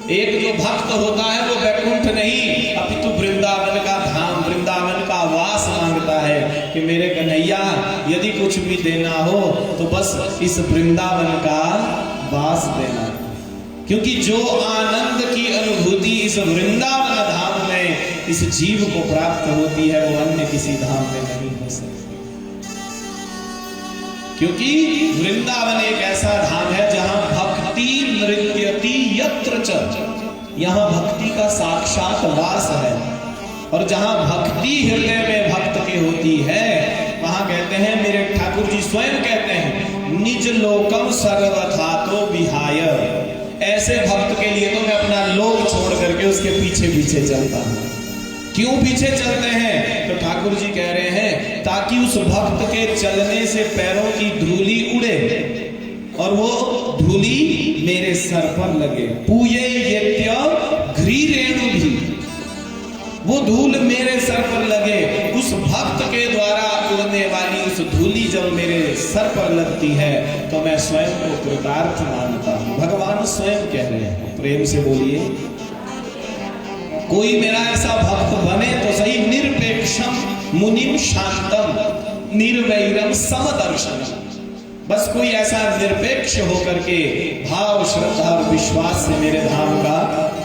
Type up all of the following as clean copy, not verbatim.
एक जो भक्त होता है वो वैकुंठ नहीं अपितु वृंदावन का धाम, वृंदावन का वास मांगता है कि मेरे कन्हैया यदि कुछ भी देना हो तो बस इस वृंदावन का वास देना, क्योंकि जो आनंद की अनुभूति इस वृंदावन धाम में इस जीव को प्राप्त होती है वो अन्य किसी धाम में नहीं हो सकती। क्योंकि वृंदावन एक ऐसा धाम है जहां भक्ति नृत्यति यत्र च, यहां भक्ति का साक्षात वास है। और जहां भक्ति हृदय में भक्त की होती है वहां कहते हैं, मेरे ठाकुर जी स्वयं कहते हैं, निज लोकम सर्वथा तो विहाय। ऐसे भक्त के लिए तो मैं अपना लोक छोड़ करके उसके पीछे पीछे चलता हूं। क्यों पीछे चलते हैं? तो ठाकुर जी कह रहे हैं ताकि उस भक्त के चलने से पैरों की धूली उड़े और वो धूली मेरे सर पर लगे। पूये यत्य घ्री रेणु भी, वो धूल मेरे सर पर लगे। उस भक्त के द्वारा उड़ने वाली उस धूली जब मेरे सर पर लगती है तो मैं स्वयं को कृतार्थ मानता हूं। भगवान स्वयं कह रहे हैं, प्रेम से बोलिए। कोई मेरा ऐसा भक्त बने तो सही, निरपेक्षम मुनिम शांतम निर्वैरम समदर्शनम। बस कोई ऐसा निरपेक्ष होकर के भाव श्रद्धा और विश्वास से मेरे धाम का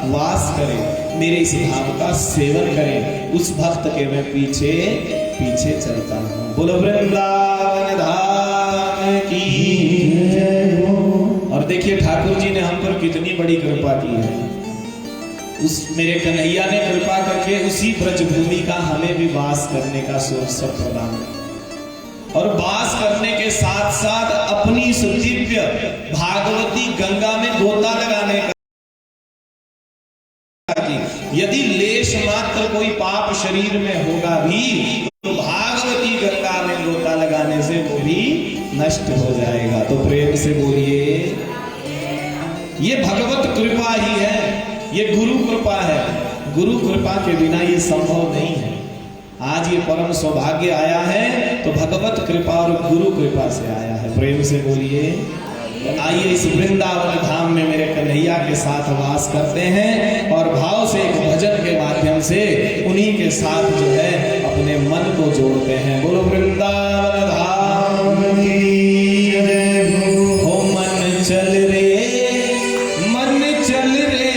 वास करे, मेरे इस धाम का सेवन करे, उस भक्त के मैं पीछे पीछे चलता हूँ। बोलो वृंदावन धाम की जय हो। और देखिए ठाकुर जी ने हम पर कितनी बड़ी कृपा की है। उस मेरे कन्हैया ने कृपा करके उसी ब्रजभूमि का हमें भी वास करने का अवसर प्रदान किया। और वास करने के साथ साथ अपनी इस दिव्य भागवती गंगा में गोता लगाने का, यदि लेश मात्र कोई पाप शरीर में होगा भी तो भागवती गंगा में गोता लगाने से वो भी नष्ट हो जाएगा। तो प्रेम से बोलिए, ये भगवत कृपा ही है, ये गुरु कृपा है। गुरु कृपा के बिना ये संभव नहीं है। आज ये परम सौभाग्य आया है तो भगवत कृपा और गुरु कृपा से आया है। प्रेम से बोलिए। आइए इस वृंदावन धाम में मेरे कन्हैया के साथ वास करते हैं और भाव से एक भजन के माध्यम से उन्हीं के साथ जो है अपने मन को जोड़ते हैं। बोलो वृंदावन धाम की जय हो। मन चल रे, मन चल रे,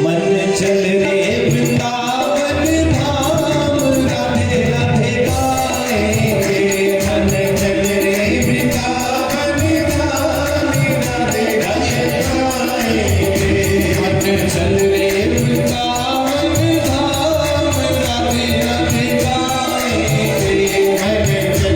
मन चल रे वृंदावन धाम, राधे राधे गाएंगे। मन चल रे वृंदावन धाम, राधे राधे गाएंगे। मन चल रे वृंदावन धाम, राधे राधे गाएंगे। मन चल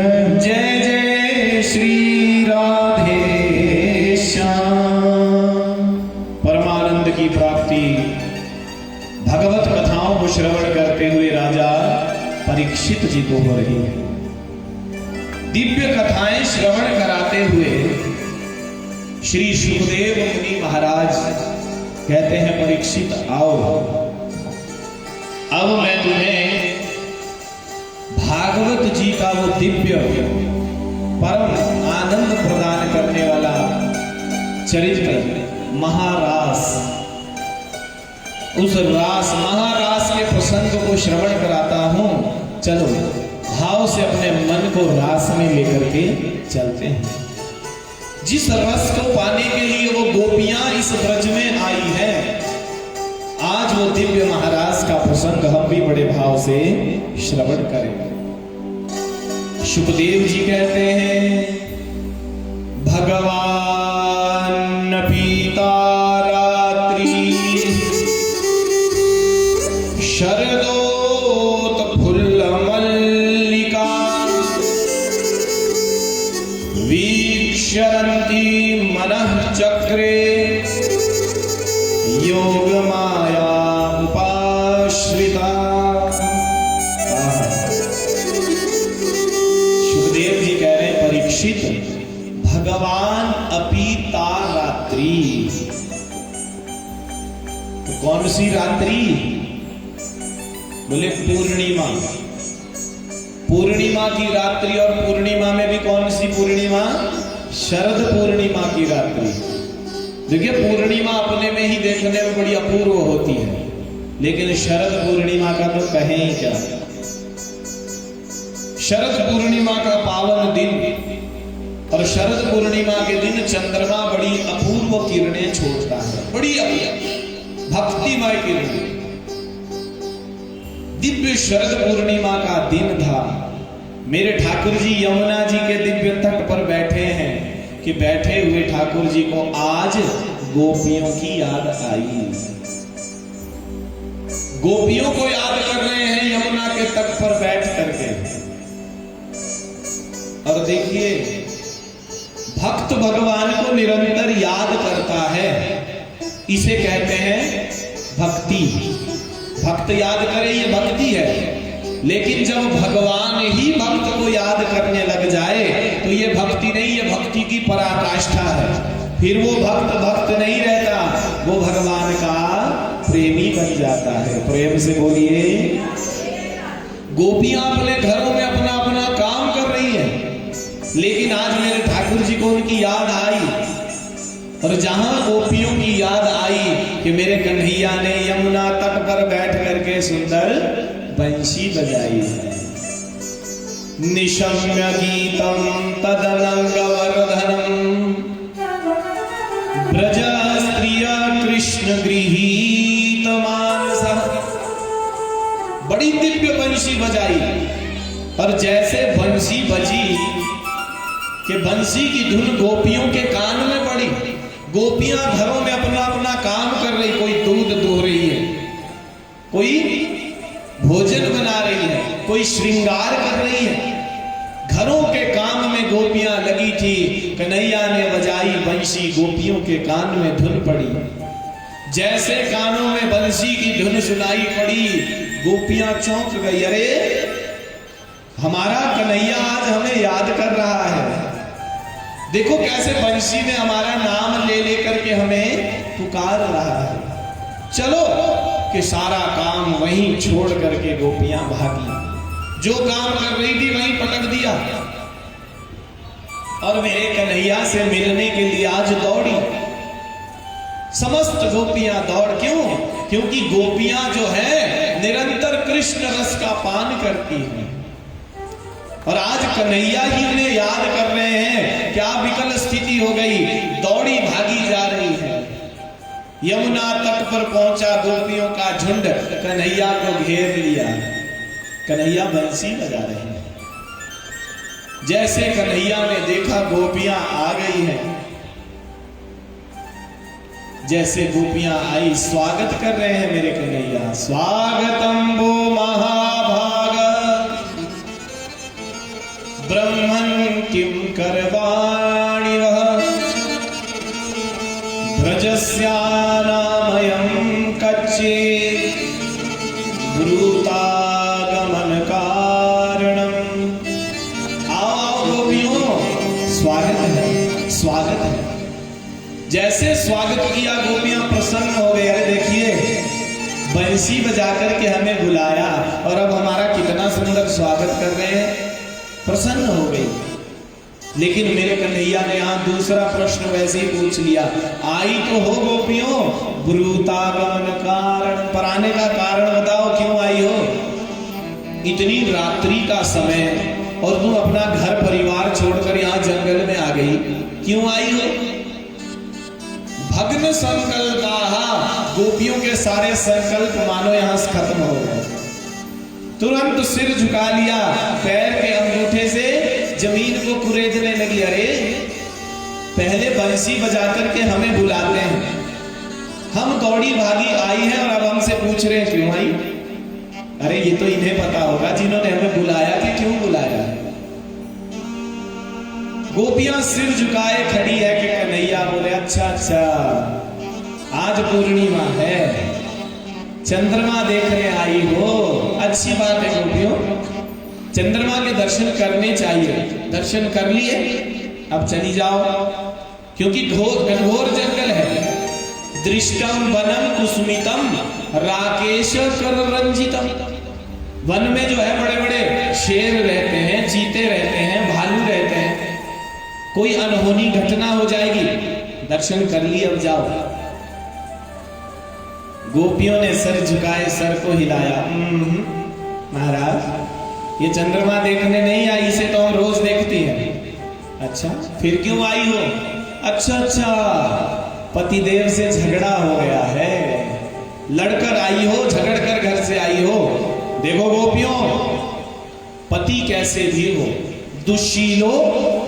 जय जय श्री राधे श्याम। परमानंद की प्राप्ति भगवत कथाओं को श्रवण करते हुए राजा परीक्षित जी को हो रही है। दिव्य कथाएं श्रवण कराते हुए श्री सुखदेव मुनि महाराज कहते हैं, परीक्षित आओ, अब मैं तुम्हें भागवत जी का वो दिव्य परम आनंद प्रदान करने वाला चरित्र महारास, उस रास महारास के प्रसंग को श्रवण कराता हूं। चलो भाव से अपने मन को रास में लेकर के चलते हैं। जिस रस को पाने के लिए वो गोपियां इस ब्रज में आई हैं, आज वो दिव्य महाराज का प्रसंग हम भी बड़े भाव से श्रवण करें। सुखदेव जी कहते हैं, भगवान पीता रात्रि शरदोत फुल्ल मल्लिका वीक्षरन्ति मनः चक्रे योग माया उपाश्रिता। सुखदेव जी कह रहे हैं, परीक्षित भगवान अपीता रात्रि, तो कौन सी रात्रि? बोले पूर्णिमा। पूर्णिमा की रात्रि, और पूर्णिमा में भी कौन सी पूर्णिमा? शरद पूर्णिमा की रात्रि। देखिए पूर्णिमा अपने में ही देखने में बड़ी अपूर्व होती है, लेकिन शरद पूर्णिमा का तो कहें ही क्या। शरद पूर्णिमा का पावन दिन, और शरद पूर्णिमा के दिन चंद्रमा बड़ी अपूर्व किरणें छोड़ता है, बड़ी भक्तिमय किरणें। दिव्य शरद पूर्णिमा का दिन था। मेरे ठाकुर जी यमुना जी के दिव्य तट पर बैठे हैं कि बैठे हुए ठाकुर जी को आज गोपियों की याद आई। गोपियों को याद कर रहे हैं यमुना के तट पर बैठ करके। और देखिए, भक्त भगवान को निरंतर याद करता है, इसे कहते हैं भक्ति। भक्त याद करे ये भक्ति है, लेकिन जब भगवान ही भक्त को याद करने लग जाए तो ये भक्ति नहीं, ये भक्ति की पराकाष्ठा है। फिर वो भक्त भक्त नहीं रहता, वो भगवान का प्रेमी बन जाता है। प्रेम से बोलिए। गोपियां अपने घरों में अपना अपना काम कर रही हैं, लेकिन आज मेरे ठाकुर जी को उनकी याद आई। और जहां गोपियों की याद आई कि मेरे कन्हैया ने यमुना तट पर बैठ करके सुंदर बंशी बजाई है। निशम्य गीतम तदनंगवर्धनम ब्रज स्त्रिय कृष्ण गृहीत मानसः। बड़ी दिव्य बंशी बजाई, और जैसे बंशी बजी कि बंशी की धुन गोपियों के कान में पड़ी। गोपियां घरों में अपना अपना काम कर रही, कोई दूध दुह रही है, कोई भोजन बना रही है, कोई श्रृंगार कर रही है। घरों के काम में गोपियां लगी थी। कन्हैया ने बजाई बंशी, गोपियों के कान में धुन पड़ी। जैसे कानों में बंशी की धुन सुनाई पड़ी, गोपियां चौंक गई। अरे हमारा कन्हैया आज हमें याद कर रहा है। देखो कैसे बंशी में हमारा नाम ले लेकर के हमें पुकार रहा है। चलो कि सारा काम वहीं छोड़ करके गोपियां भागी। जो काम कर रही थी वहीं पटक दिया, और मेरे कन्हैया से मिलने के लिए आज दौड़ी। समस्त गोपियां दौड़, क्यों? क्योंकि गोपियां जो है निरंतर कृष्ण रस का पान करती हैं, और आज कन्हैया ही उन्हें याद कर रहे हैं। क्या विकल स्थिति हो गई, दौड़ी भागी जा रही है। यमुना तट पर पहुंचा गोपियों का झुंड, कन्हैया को घेर लिया। कन्हैया बंसी बजा रहे हैं। जैसे कन्हैया ने देखा गोपियां आ गई हैं, जैसे गोपियां आई स्वागत कर रहे हैं मेरे कन्हैया। स्वागतम वो महाभाग ब्रह्म किं करवाणि वः ब्रजस्यानामयं कच्चित् ब्रूतागमन कारणम्। आओ गोपियों, स्वागत है, स्वागत है। जैसे स्वागत किया गोपियां प्रसन्न हो गए। अरे देखिए, बंसी बजाकर के हमें बुलाया और अब हमारा कितना सुंदर स्वागत कर रहे हैं, प्रसन्न हो गई। लेकिन मेरे कन्हैया ने यहाँ दूसरा प्रश्न वैसे ही पूछ लिया, आई तो हो गोपियों, ब्रूतागमन कारण, पर आने का कारण बताओ, क्यों आई हो? इतनी रात्रि का समय और तुम अपना घर परिवार छोड़कर यहाँ जंगल में आ गई, क्यों आई हो? भग्न संकल्पा, गोपियों के सारे संकल्प मानो यहां से खत्म हो गए। तुरंत सिर झुका लिया, पैर के अंगूठे से जमीन को कुरेदने लगी। अरे पहले बंसी बजा करके हमें बुलाते हैं, हम दौड़ी भागी आई है और अब हमसे पूछ रहे हैं क्यों आई? अरे ये तो इन्हें पता होगा जिन्होंने हमें बुलाया कि क्यों बुलाया है। गोपियां सिर झुकाए खड़ी है कि कन्हैया बोले अच्छा अच्छा, आज पूर्णिमा है, चंद्रमा देखने आई हो, अच्छी बात है गोपियों, चंद्रमा के दर्शन करने चाहिए। दर्शन कर लिए, अब चली जाओ, क्योंकि घनघोर जंगल है। दृष्टम वनम कुसुमितम राकेश कर रंजितम। वन में जो है बड़े बड़े शेर रहते हैं, चीते रहते हैं, भालू रहते हैं, कोई अनहोनी घटना हो जाएगी। दर्शन कर लिए, अब जाओ। गोपियों ने सर झुकाए, सर को हिलाया। महाराज, ये चंद्रमा देखने नहीं आई, इसे तो हम रोज देखती हैं। अच्छा, फिर क्यों आई हो? अच्छा अच्छा, पतिदेव से झगड़ा हो गया है, लड़कर आई हो, झगड़ कर घर से आई हो। देखो गोपियों, पति कैसे भी हो, दुशीलो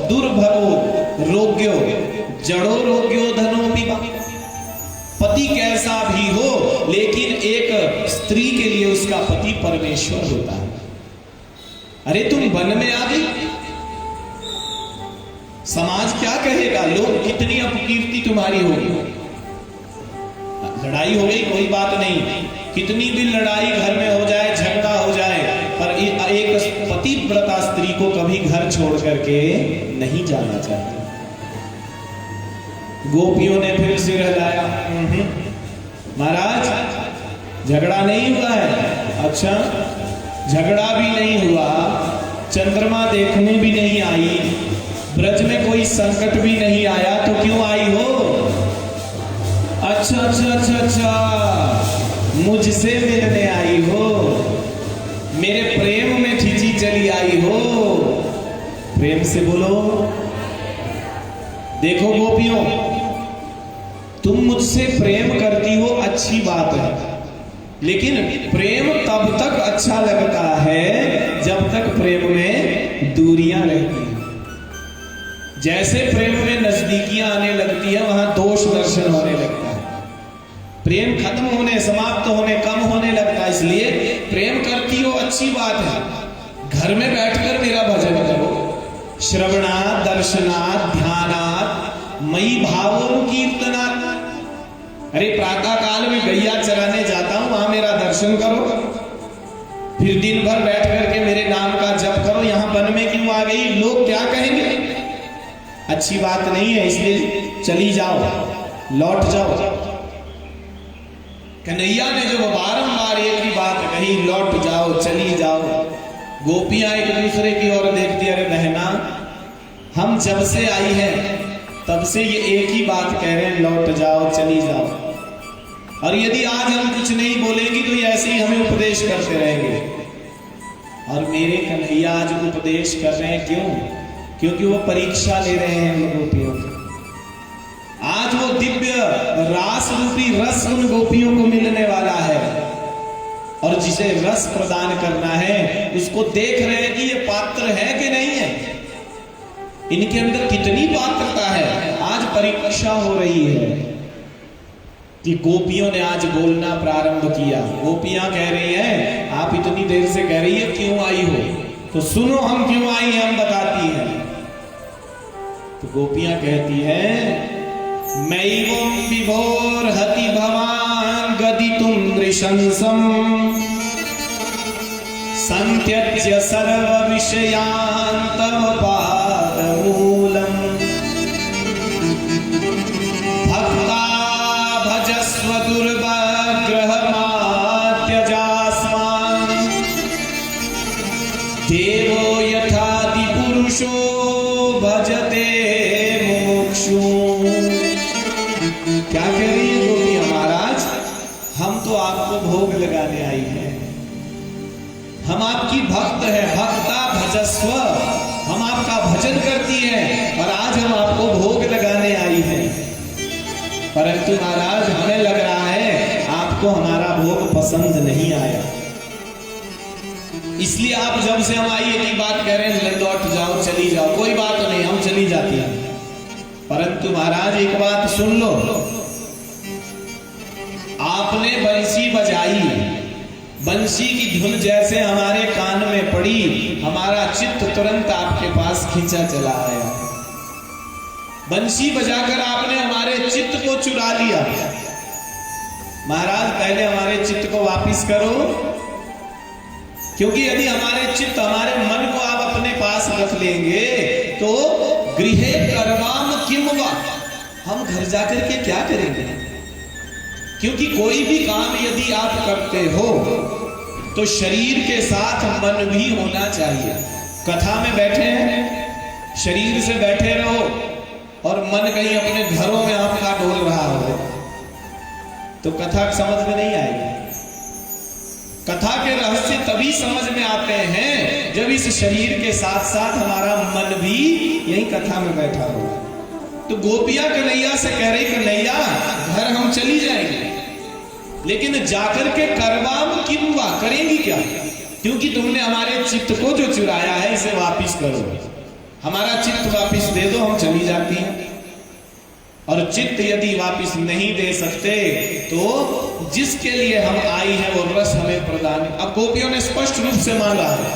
दुर्भरो रोग्यो जड़ो रोग्यो धनो विवा। पति कैसा भी हो, लेकिन एक स्त्री के लिए उसका पति परमेश्वर होता है। अरे तुम वन में आ गई, समाज क्या कहेगा, लोग कितनी अपकीर्ति तुम्हारी होगी। लड़ाई हो गई, कोई बात नहीं, कितनी भी लड़ाई घर में हो जाए, झगड़ा हो जाए, पर एक पतिव्रता स्त्री को कभी घर छोड़ करके नहीं जाना चाहिए। गोपियों ने फिर सिर हिलाया। महाराज, झगड़ा नहीं हुआ है। अच्छा, झगड़ा भी नहीं हुआ, चंद्रमा देखने भी नहीं आई, ब्रज में कोई संकट भी नहीं आया, तो क्यों आई हो? अच्छा अच्छा अच्छा अच्छा, मुझसे मिलने आई हो, मेरे प्रेम में खींची चली आई हो। प्रेम से बोलो। देखो गोपियों, तुम मुझसे प्रेम करती हो, अच्छी बात है, लेकिन प्रेम तब तक अच्छा लगता है जब तक प्रेम में दूरियां रहती हैं। जैसे प्रेम में नजदीकियां आने लगती है, वहां दोष दर्शन होने लगता है, प्रेम खत्म होने, समाप्त होने, कम होने लगता है। इसलिए प्रेम करती हो, अच्छी बात है, घर में बैठकर मेरा भजन करो, श्रवणात् दर्शनात् ध्यानात् मयि भावोनुकीर्तनात्। अरे प्रातः काल में गैया चराने जाता हूं, वहां मेरा दर्शन करो, फिर दिन भर बैठ करके मेरे नाम का जप करो। यहां वन में क्यों आ गई, लोग क्या कहेंगे? अच्छी बात नहीं है, इसलिए चली जाओ, लौट जाओ। कन्हैया ने जो बारंबार एक ही बात कही, लौट जाओ, चली जाओ, गोपियां एक दूसरे की ओर देखती, अरे बहना, हम जब से आई है तब से ये एक ही बात कह रहे हैं, लौट जाओ, चली जाओ। और यदि आज हम कुछ नहीं बोलेंगे तो ये ऐसे ही हमें उपदेश करते रहेंगे। और मेरे कन्हैया आज उपदेश कर रहे हैं, क्यों? क्योंकि वो परीक्षा ले रहे हैं गोपियों की। आज वो दिव्य रास रूपी रस उन गोपियों को मिलने वाला है, और जिसे रस प्रदान करना है उसको देख रहे हैं कि ये पात्र है कि नहीं है, इनके अंदर कितनी पात्रता है। आज परीक्षा हो रही है कि गोपियों ने आज बोलना प्रारंभ किया। गोपियां कह रही हैं, आप इतनी देर से कह रही है क्यों आई हो, तो सुनो हम क्यों आई हैं, हम बताती हैं। तो गोपियां कहती हैं मैवं विभोर हति भवान गदितुम नृशंसम संत्यज्य सर्व विषयान् तव पादमूलम् भक्ता भजस्व दुर्वाग्रहमात्यजास्मान् देवो यथादि पुरुषो भजते मुमुक्षु। क्या कह रही है गोपियां, महाराज हम तो आपको भोग लगाने आई हैं, हम आपकी भक्त है, भक्ता भजस्व, हम आपका भजन करती हैं और आज हम आपको भोग लगाने आई हैं। परंतु महाराज हमें लग रहा है आपको हमारा भोग पसंद नहीं आया, इसलिए आप जब से हम आई एक ही बात कह रहे हैं लौट जाओ चली जाओ, कोई बात नहीं हम चली जाती हैं। परंतु महाराज एक बात सुन लो, आपने बंसी बजाई, बंसी की धुन जैसे हमारे कान में पड़ी हमारा चित्त तुरंत आपके पास खींचा चला आया। बंसी बजाकर आपने हमारे चित्त को चुरा लिया। महाराज पहले हमारे चित्त को वापस करो, क्योंकि यदि हमारे चित्त हमारे मन को आप अपने पास रख लेंगे तो गृहे कर्वाम किम वा, हम घर जाकर के क्या करेंगे। क्योंकि कोई भी काम यदि आप करते हो तो शरीर के साथ मन भी होना चाहिए। कथा में बैठे हैं, शरीर से बैठे रहो और मन कहीं अपने घरों में आपका डोल रहा हो तो कथा समझ में नहीं आएगी। कथा के रहस्य तभी समझ में आते हैं जब इस शरीर के साथ साथ हमारा मन भी यही कथा में बैठा हो। तो गोपियां कन्हैया से कह रही कन्हैया घर हम चली जाएंगे, लेकिन जाकर के करवाम किम वा, करेंगी क्या, क्योंकि तुमने हमारे चित्त को जो चुराया है इसे वापिस करो, हमारा चित्त वापिस दे दो, हम चली जाती हैं। और चित्त यदि वापिस नहीं दे सकते तो जिसके लिए हम आई है वो रस हमें प्रदान। अब गोपियों ने स्पष्ट रूप से मांगा है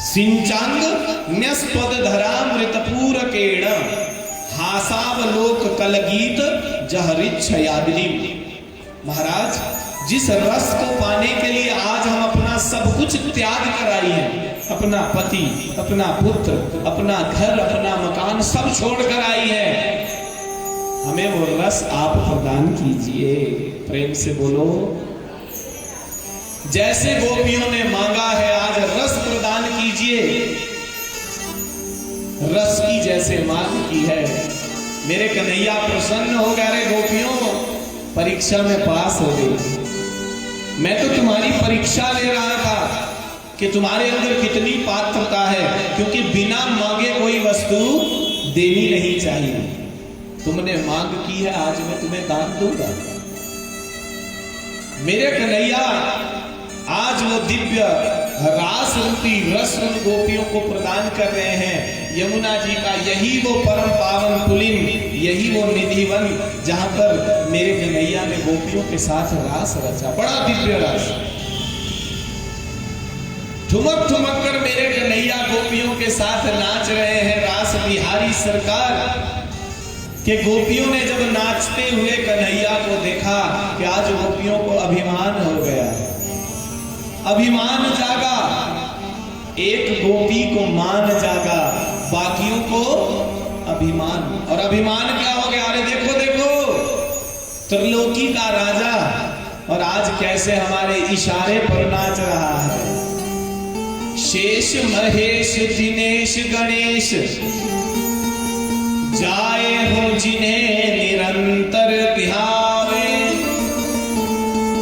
सिंचांग न्यस्पद धरामृतपूर केण हासावलोक कलगीत जहरिच्छयादिनी। महाराज जिस रस को पाने के लिए आज हम अपना सब कुछ त्याग कर आई हैं, अपना पति, अपना पुत्र, अपना घर, अपना मकान सब छोड़ कर आई है, हमें वो रस आप प्रदान कीजिए। प्रेम से बोलो। जैसे गोपियों ने मांगा है आज रस प्रदान कीजिए, रस की जैसे मांग की है। मेरे कन्हैया प्रसन्न हो गए, रे गोपियों परीक्षा में पास हो गई। मैं तो तुम्हारी परीक्षा ले रहा था कि तुम्हारे अंदर कितनी पात्रता है, क्योंकि बिना मांगे कोई वस्तु देनी नहीं चाहिए। तुमने मांग की है, आज मैं तुम्हें दान दूंगा। मेरे कन्हैया आज वो दिव्य रास रूपी रस उन गोपियों को प्रदान कर रहे हैं। यमुना जी का यही वो परम पावन पुलिन, यही वो निधिवन जहां पर मेरे कन्हैया ने गोपियों के साथ रास रचा। बड़ा दिव्य रास, ठुमक ठुमक कर मेरे कन्हैया गोपियों के साथ नाच रहे हैं। रास बिहारी सरकार के गोपियों ने जब नाचते हुए कन्हैया को देखा कि आज गोपियों को अभिमान हो गया, अभिमान जागा, एक गोपी को मान जागा, बाकियों को अभिमान। और अभिमान क्या हो गया, अरे देखो देखो त्रिलोकी का राजा और आज कैसे हमारे इशारे पर नाच रहा है। शेष महेश दिनेश गणेश जाए हो जिन्हें निरंतर ध्यावे,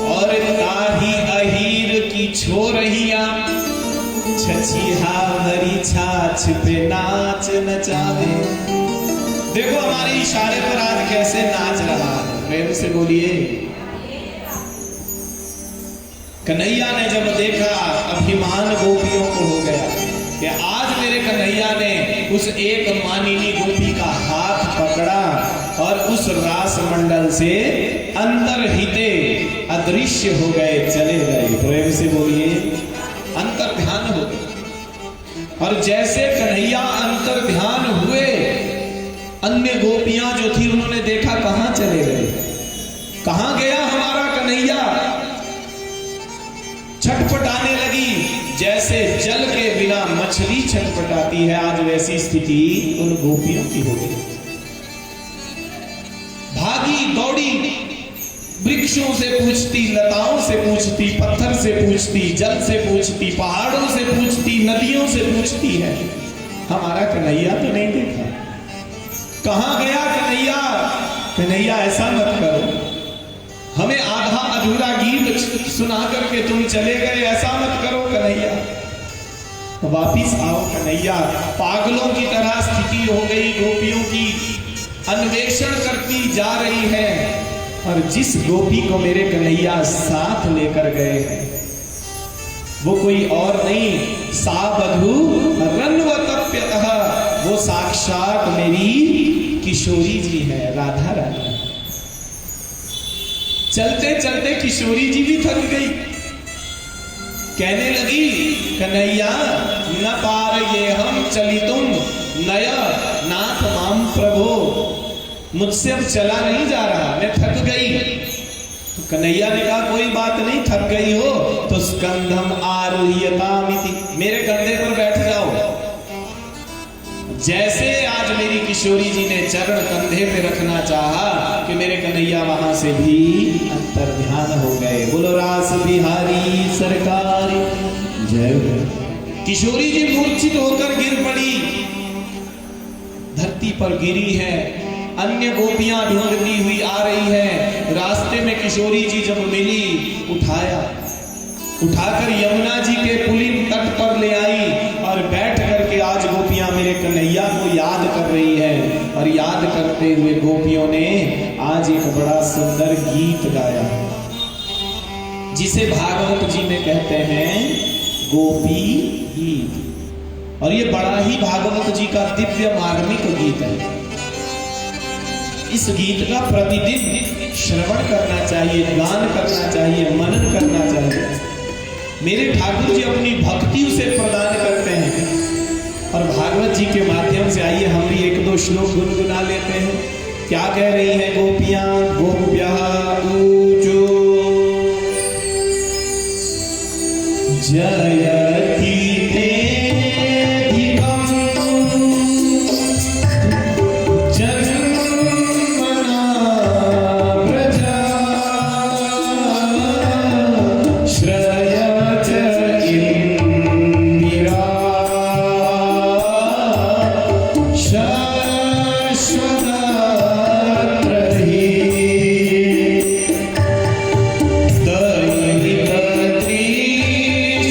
और ताही अहीर की छोरहिया छछिहा हरी छाछ पे नाच नचावे। देखो हमारे इशारे पर आज कैसे नाच रहा है। प्रेम से बोलिए। कन्हैया ने जब देखा अभिमान गोपियों को हो गया कि आज मेरे कन्हैया ने उस एक मानिनी गोपी का हाथ पकड़ा और उस रास मंडल से अंतर हिते अदृश्य हो गए, चले गए। प्रेम से बोलिए। अंतर ध्यान हो गए। और जैसे कन्हैया अंतर ध्यान हुए अन्य गोपियां जो थी उन्होंने देखा कहां चले गए, कहां गया हमारा कन्हैया। छटपटाने लगी, जैसे जल के बिना मछली छटपटाती है, आज वैसी स्थिति उन गोपियों की हो गई। भागी दौड़ी, वृक्षों से पूछती, लताओं से पूछती, पत्थर से पूछती, जल से पूछती, पहाड़ों से पूछती, नदियों से पूछती है, हमारा कन्हैया तो नहीं देखा, कहां गया कन्हैया। कन्हैया ऐसा मत करो, हमें आधा अधूरा गीत सुना करके तुम चले गए, ऐसा मत करो कन्हैया, वापिस आओ कन्हैया। पागलों की तरह स्थिति हो गई गोपियों की, अन्वेषण करती जा रही है, और जिस गोपी को मेरे कन्हैया साथ लेकर गए हैं वो कोई और नहीं, सा बधू रन्वतप्यतः, वो साक्षात मेरी किशोरी जी है, राधा रानी। चलते चलते किशोरी जी भी थक गई, कहने लगी कन्हैया न पार ये हम चली तुम नया नाथ माम प्रभो, मुझसे अब चला नहीं जा रहा, मैं थक गई। तो कन्हैया ने कहा कोई बात नहीं, थक गई हो तो स्कंधम आरुह्यतामिति, मेरे कंधे पर बैठ जाओ। जैसे आज मेरी किशोरी जी ने चरण कंधे पे रखना चाहा कि मेरे कन्हैया वहां से भी अंतर्ध्यान हो गए। बोलो रास बिहारी सरकार जय। किशोरी जी मूर्छित होकर गिर पड़ी, धरती पर गिरी है, अन्य गोपियां ढूंढती हुई आ रही है। रास्ते में किशोरी जी जब मिली, उठाकर यमुना जी के पुलिन तट पर ले आई, और बैठ करके आज गोपियां मेरे कन्हैया को याद कर रही है। और याद करते हुए गोपियों ने आज एक बड़ा सुंदर गीत गाया, जिसे भागवत जी में कहते हैं गोपी गीत। और ये बड़ा ही भागवत जी का दिव्य मार्मिक गीत है। इस गीत का प्रतिदिन श्रवण करना चाहिए, गान करना चाहिए, मनन करना चाहिए। मेरे ठाकुर जी अपनी भक्ति उसे प्रदान करते हैं, और भागवत जी के माध्यम से आइए हम भी एक दो श्लोक गुनगुना लेते हैं। क्या कह रही हैं गोपियां? गोप्यः ऊचो जयति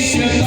Shut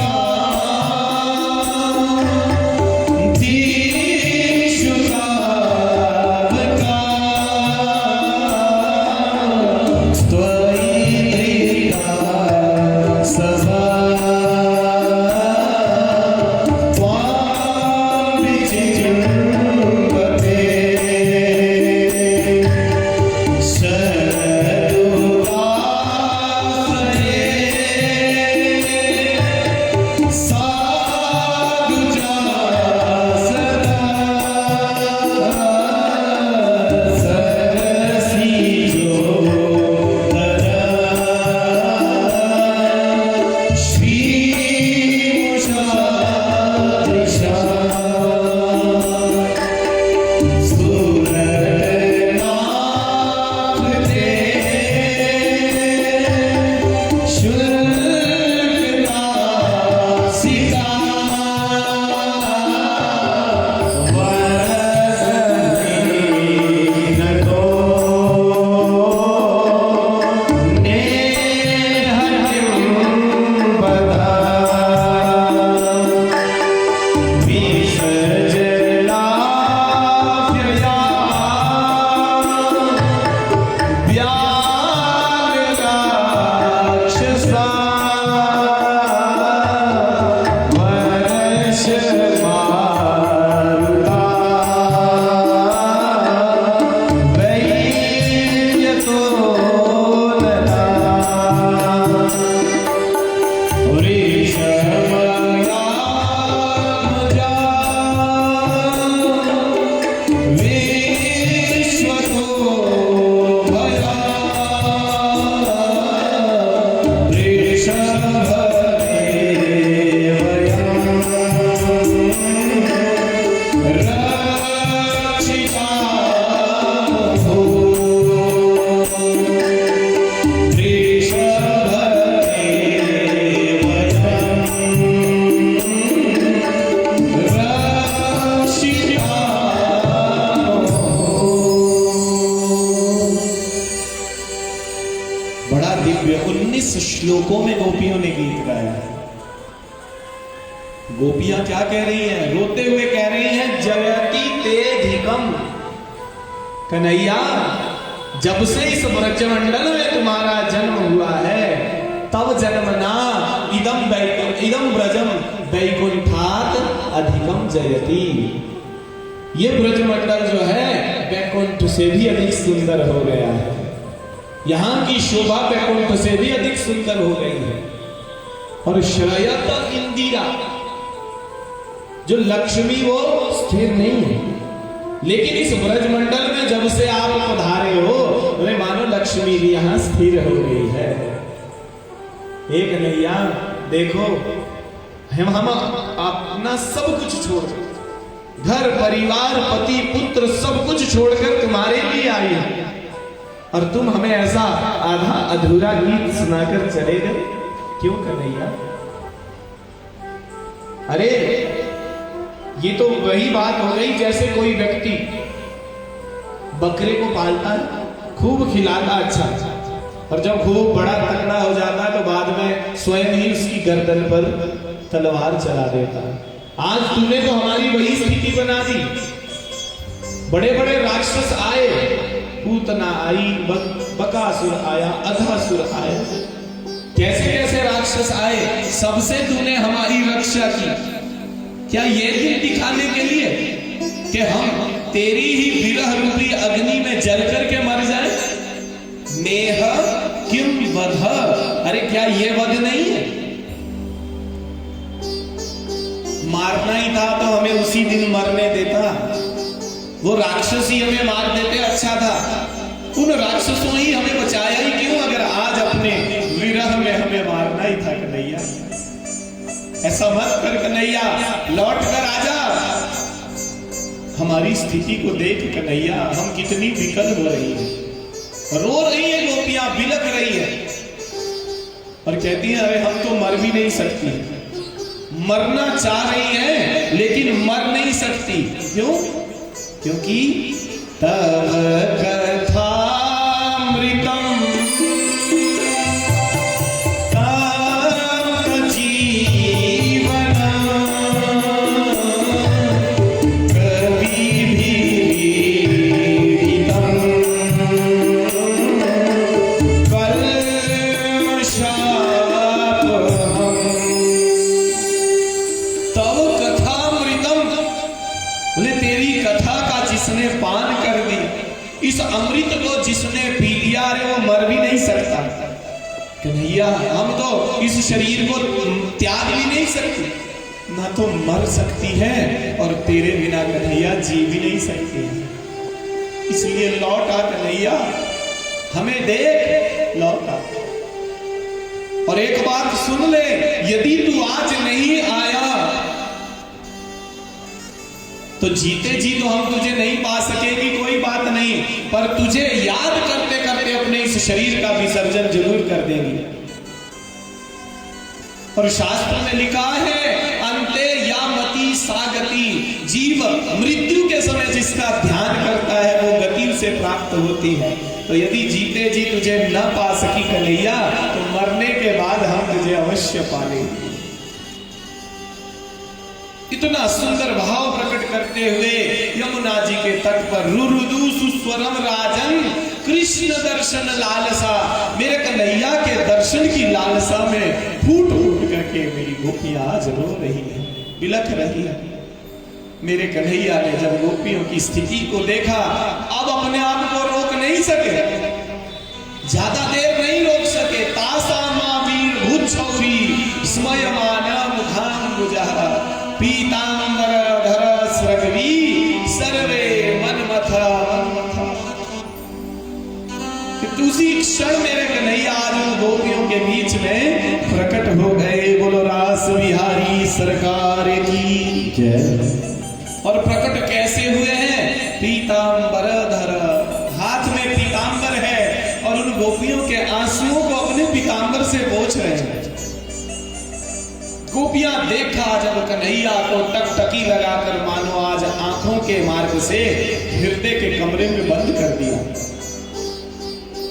श्लोकों में गोपियों ने गीत गाया। गोपियां क्या कह रही हैं? रोते हुए कह रही हैं, जयति तेधिकम। कन्हैया, जब से इस ब्रजमंडल में तुम्हारा जन्म हुआ है, तब जन्मना इदम ब्रजम वैकुंठात अधिकम जयति। ये ब्रजमंडल जो है वैकुंठ से भी अधिक सुंदर हो गया है। यहां की शोभा वैकुंठ से भी अधिक सुंदर हो गई है। और श्रयत इंदिरा, जो लक्ष्मी वो स्थिर नहीं है, लेकिन इस ब्रजमंडल में जब से आप पधारे हो, तो मानो लक्ष्मी भी यहां स्थिर हो गई है। एक नैया देखो, हम अपना सब कुछ छोड़, घर परिवार पति पुत्र सब कुछ छोड़कर तुम्हारे लिए आई हैं, और तुम हमें ऐसा आधा अधूरा गीत सुनाकर चले गए। क्यों कन्हैया? अरे ये तो वही बात हो गई जैसे कोई व्यक्ति बकरे को पालता है, खूब खिलाता अच्छा, और जब खूब बड़ा तगड़ा हो जाता है तो बाद में स्वयं ही उसकी गर्दन पर तलवार चला देता है। आज तूने तो हमारी वही स्थिति बना दी। बड़े बड़े राक्षस आए, पूतना आई, बकासुर आया, अघासुर आया, कैसे कैसे राक्षस आए, सबसे तूने हमारी रक्षा की। क्या ये दिन दिखाने के लिए कि हम तेरी ही विरह रूपी अग्नि में जल करके मर जाए? नेह किम वध, अरे क्या ये वध नहीं है? मारना ही था तो हमें उसी दिन मरने देता, वो राक्षस ही हमें मार देते अच्छा था। उन राक्षसों ही हमें बचाया ही क्यों, अगर आज अपने विरह में हमें मारना ही था। कन्हैया ऐसा मत कर कन्हैया, लौट कर आजा। हमारी स्थिति को देख कन्हैया, हम कितनी विकल हो रही है, रो रही है गोपियां, बिलख रही है, और कहती है अरे हम तो मर भी नहीं सकती। मरना चाह रही है लेकिन मर नहीं सकती। क्यों? क्योंकि तब कथामृतम अमृत को जिसने पी लिया रे वो मर भी नहीं सकता। कन्हैया हम तो इस शरीर को त्याग भी नहीं सकते, ना तो मर सकती है और तेरे बिना कन्हैया जी भी नहीं सकती। इसलिए लौट आ कन्हैया, हमें देख, लौट आ। और एक बात सुन ले, यदि तू आज नहीं आया तो जीते जी तो हम तुझे नहीं पा सकेगी, कोई बात नहीं, पर तुझे याद करते करते अपने इस शरीर का विसर्जन जरूर कर देंगे। और शास्त्र में लिखा है, अंते या मति सागति, जीव मृत्यु के समय जिसका ध्यान करता है वो गति से प्राप्त होती है। तो यदि जीते जी तुझे न पा सकी कन्हैया, तो मरने के बाद हम तुझे अवश्य पालेंगे। इतना सुंदर भाव प्रकट करते हुए यमुना जी के तट पर रुरुदु सुस्वरम राजन, कृष्ण दर्शन लालसा, मेरे कन्हैया के दर्शन की लालसा में फूट फूट करके मेरी गोपियां आज रो रही है, बिलख रही है। मेरे कन्हैया ने जब गोपियों की स्थिति को देखा, अब अपने आप को रोक नहीं सके, ज्यादा देर नहीं रोक सके। तासा मावीर भूछौरी स्मयमाना मुखाम्बुजः, पीतांबर धर स्रग्वी सर्वे मनमथ। उसी क्षण मेरे कन्हैया आज उन गोपियों के बीच में प्रकट हो गए। बोलो रास बिहारी सरकार की जय। और प्रकट कैसे हुए हैं? पीतांबर धर, हाथ में पीतांबर है और उन गोपियों के आंसुओं को अपने पीतांबर से पोंछ रहे हैं। गोपियां देखा जब कन्हैया को टकटकी लगाकर मानो आज आंखों के मार्ग से हृदय के कमरे में बंद कर दिया।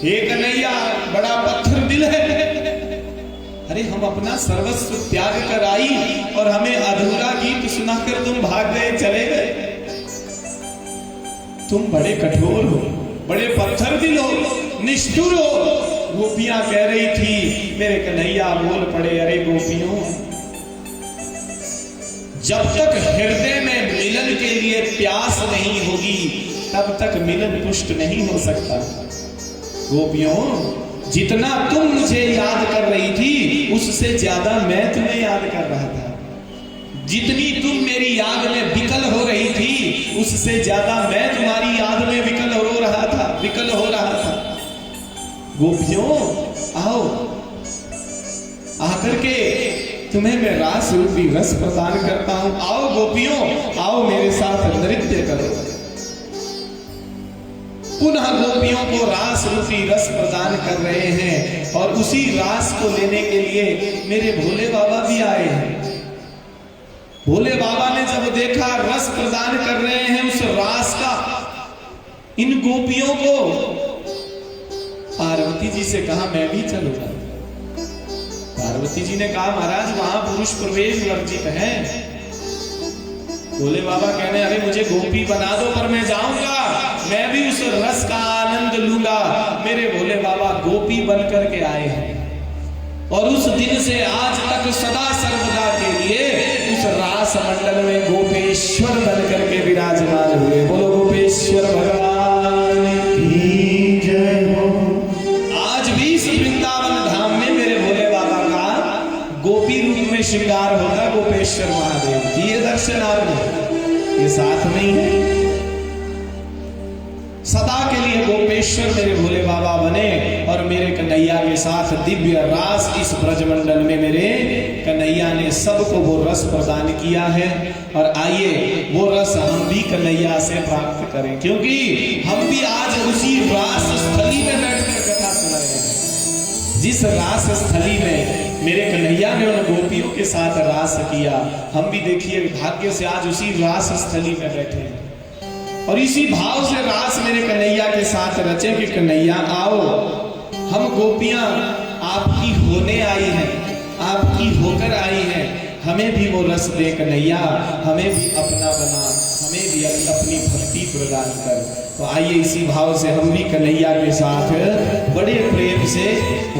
हे कन्हैया बड़ा पत्थर दिल है, अरे हम अपना सर्वस्व त्याग कर आई और हमें अधूरा गीत सुनाकर तुम भाग गए, चले गए। तुम बड़े कठोर हो, बड़े पत्थर दिल हो, निष्ठुर हो। गोपियां कह रही थी, मेरे कन्हैया बोल पड़े, अरे गोपियों, जब तक हृदय में मिलन के लिए प्यास नहीं होगी तब तक मिलन पुष्ट नहीं हो सकता। गोपियों, जितना तुम मुझे याद कर रही थी उससे ज्यादा मैं तुम्हें याद कर रहा था। जितनी तुम मेरी याद में विकल हो रही थी उससे ज्यादा मैं तुम्हारी याद में विकल हो रहा था। गोपियों, आओ, आकर के तुम्हें मैं रास रूपी रस प्रदान करता हूं। आओ गोपियों, आओ मेरे साथ नृत्य करो। पुनः गोपियों को रास रूपी रस प्रदान कर रहे हैं और उसी रास को लेने के लिए मेरे भोले बाबा भी आए हैं। भोले बाबा ने जब देखा रस प्रदान कर रहे हैं उस रास का इन गोपियों को, पार्वती जी से कहा मैं भी चलूंगा। पार्वती जी ने कहा महाराज वहां पुरुष प्रवेश वर्जित है। भोले बाबा कहने, अरे मुझे गोपी बना दो पर मैं जाऊंगा, मैं भी उस रस का आनंद लूंगा। मेरे भोले बाबा गोपी बन करके आए हैं और उस दिन से आज तक सदा सर्वदा के लिए उस रास मंडल में गोपेश्वर बन करके विराजमान हुए। बोलो गोपेश्वर भगवान की जय हो। आज भी इस वृंदावन धाम में मेरे भोले बाबा का गोपी रूप में श्रृंगार होगा गोपेश्वर महादेव की। ये दर्शन आपने, ये साथ नहीं है। सदा के लिए गोपेश्वर मेरे भोले बाबा बने और मेरे कन्हैया के साथ दिव्य रास इस ब्रजमंडल में मेरे कन्हैया ने सबको वो रस प्रदान किया है। और आइए वो रस हम भी कन्हैया से प्राप्त करें, क्योंकि हम भी आज उसी रास स्थली में बैठकर कथा सुनाए हैं। जिस रास स्थली में मेरे कन्हैया ने उन गोपियों के साथ रास किया, हम भी देखिए भाग्य से आज उसी रास स्थली में बैठे हैं और इसी भाव से रास मेरे कन्हैया के साथ रचे कि कन्हैया आओ, हम गोपियां आपकी होने आई हैं, आपकी होकर आई हैं, हमें भी वो रस दे कन्हैया, हमें भी अपना बना, हमें भी अपनी भक्ति प्रदान कर। तो आइए इसी भाव से हम भी कन्हैया के साथ बड़े प्रेम से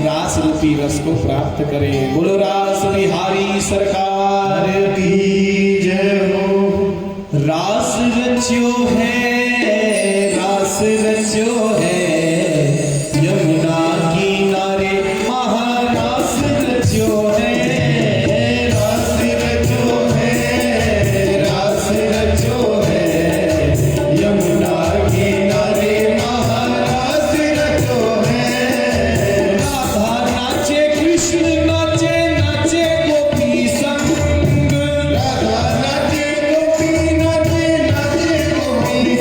रास रूपी रस को प्राप्त करें। बोलो रास बिहारी सरकार की जय हो। रास रच्यो है, रास रच्यो है, यमुना किनारे महारास रच्यो है। रास रच्यो है, रास रच्यो है, यमुना किनारे महारास रच्यो है। राधा नाचे कृष्ण नाचे, नाचे गोपी संग। राधा नाचे गोपी नाचे, नाचे गोपी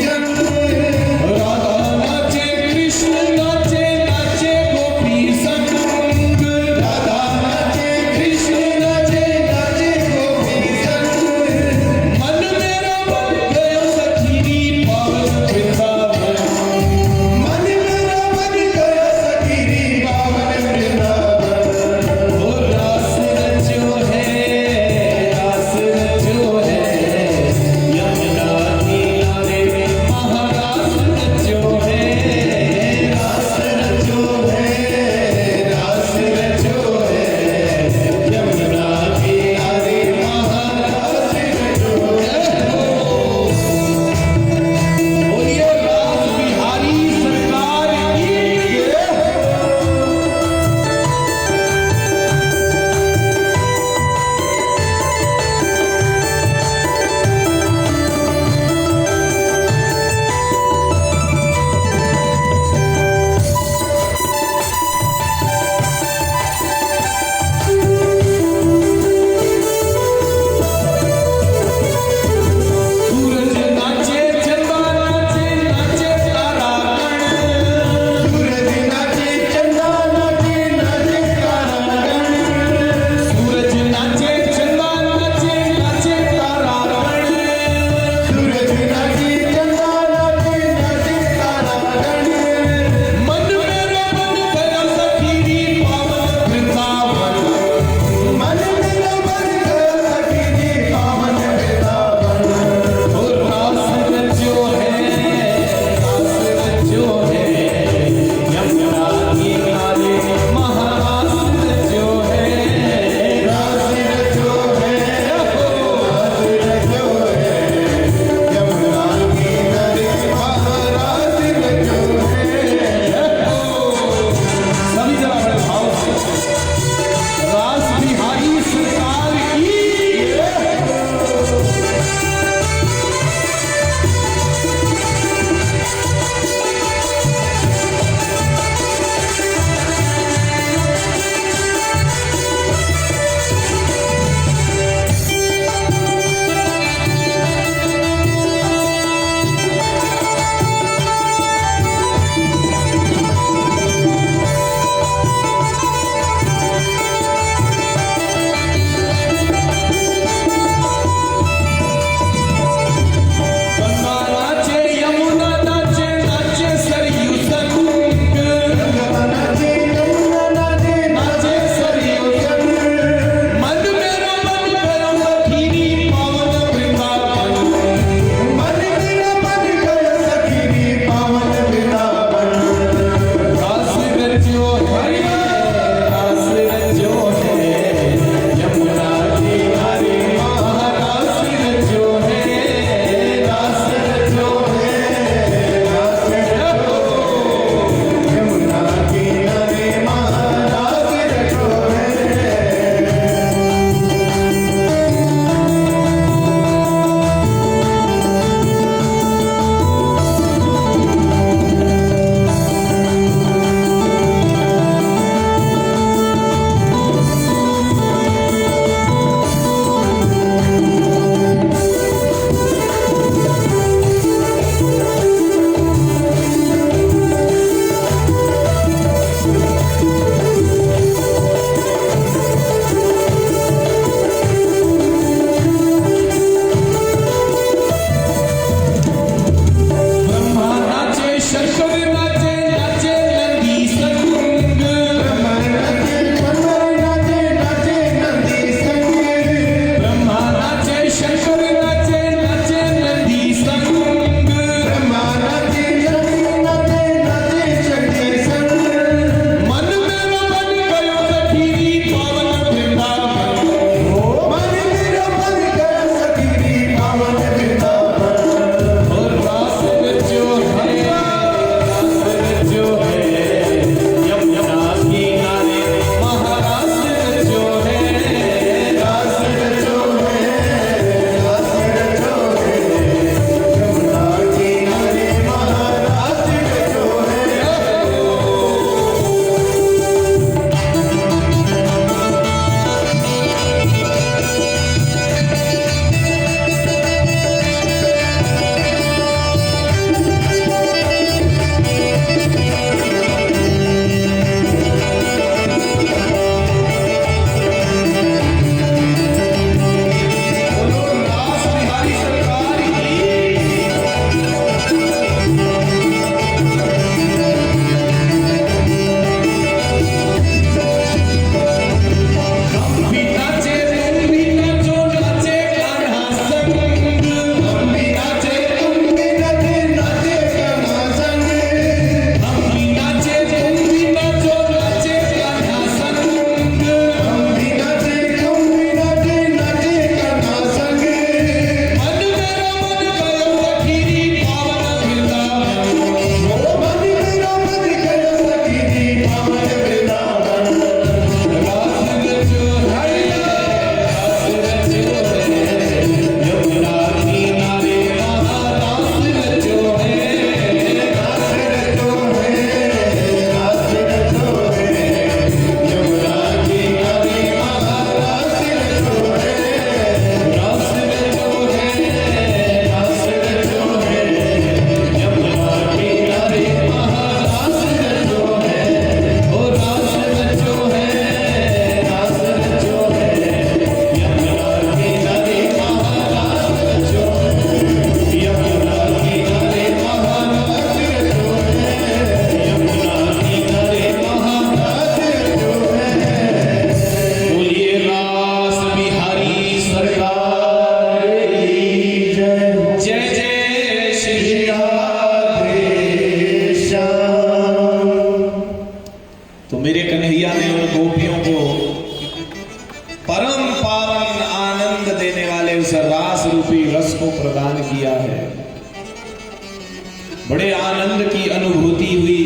बड़े आनंद की अनुभूति हुई।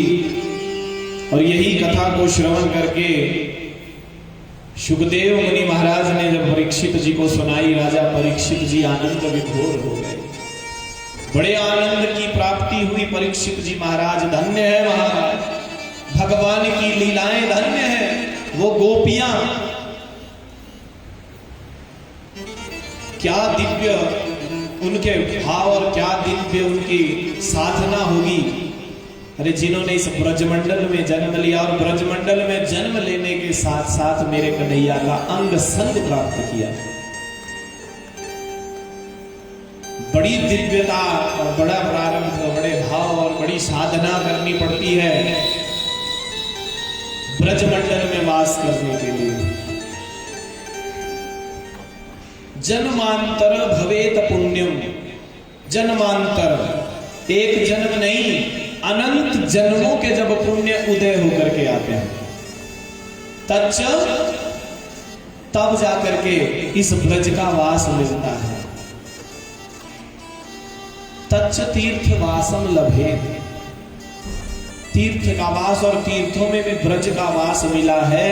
और यही कथा को श्रवण करके सुखदेव मुनि महाराज ने जब परीक्षित जी को सुनाई, राजा परीक्षित जी आनंद विभोर हो गए। बड़े आनंद की प्राप्ति हुई। परीक्षित जी महाराज धन्य है महाराज, भगवान की लीलाएं धन्य है। वो गोपियां क्या दिव्य उनके भाव और क्या दिव्य उनकी साधना होगी। अरे जिन्होंने इस ब्रजमंडल में जन्म लिया और ब्रजमंडल में जन्म लेने के साथ साथ मेरे कन्हैया का अंग संग प्राप्त किया, बड़ी दिव्यता और बड़ा प्रारंभ, बड़े भाव और बड़ी साधना करनी पड़ती है ब्रजमंडल में वास करने के लिए। जन्मांतर भवेत पुण्यम, जन्मांतर एक जन्म नहीं, अनंत जन्मों के जब पुण्य उदय होकर के आते हैं तब जाकर के इस ब्रज का वास मिलता है। तच्च तीर्थ वासम लभे, तीर्थ का वास और तीर्थों में भी ब्रज का वास मिला है।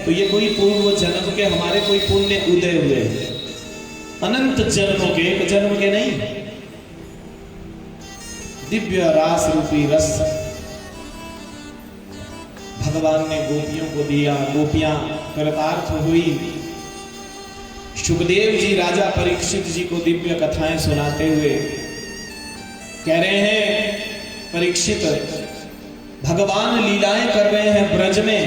तो ये कोई पूर्व जन्म के हमारे कोई पुण्य उदय हुए, अनंत जन्मों के, एक जन्म के नहीं। दिव्य रास रूपी रस भगवान ने गोपियों को दिया, गोपियां कृतार्थ हुई। सुखदेव जी राजा परीक्षित जी को दिव्य कथाएं सुनाते हुए कह रहे हैं, परीक्षित भगवान लीलाएं कर रहे हैं ब्रज में,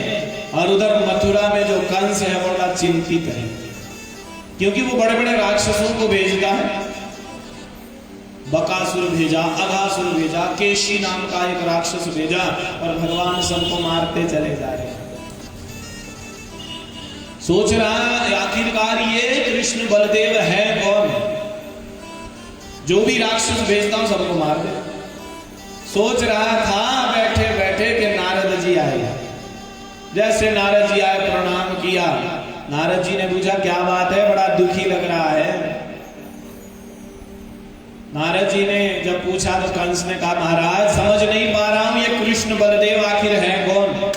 और उधर मथुरा में जो कंस है बड़ा चिंतित है, क्योंकि वो बड़े बड़े राक्षसों को भेजता है। बकासुर भेजा, अघासुर भेजा, केशी नाम का एक राक्षस भेजा, और भगवान सबको मारते चले जा रहे हैं। सोच रहा है आखिरकार ये कृष्ण बलदेव है कौन, जो भी राक्षस भेजता हूं सबको मार दे। सोच रहा था बैठे बैठे कि नारद जी आए। जैसे नारद जी आए, प्रणाम किया। नारद जी ने पूछा क्या बात है, बड़ा दुखी लग रहा है। नारद जी ने जब पूछा तो कंस ने कहा महाराज समझ नहीं पा रहा हूं ये कृष्ण बलदेव आखिर है कौन।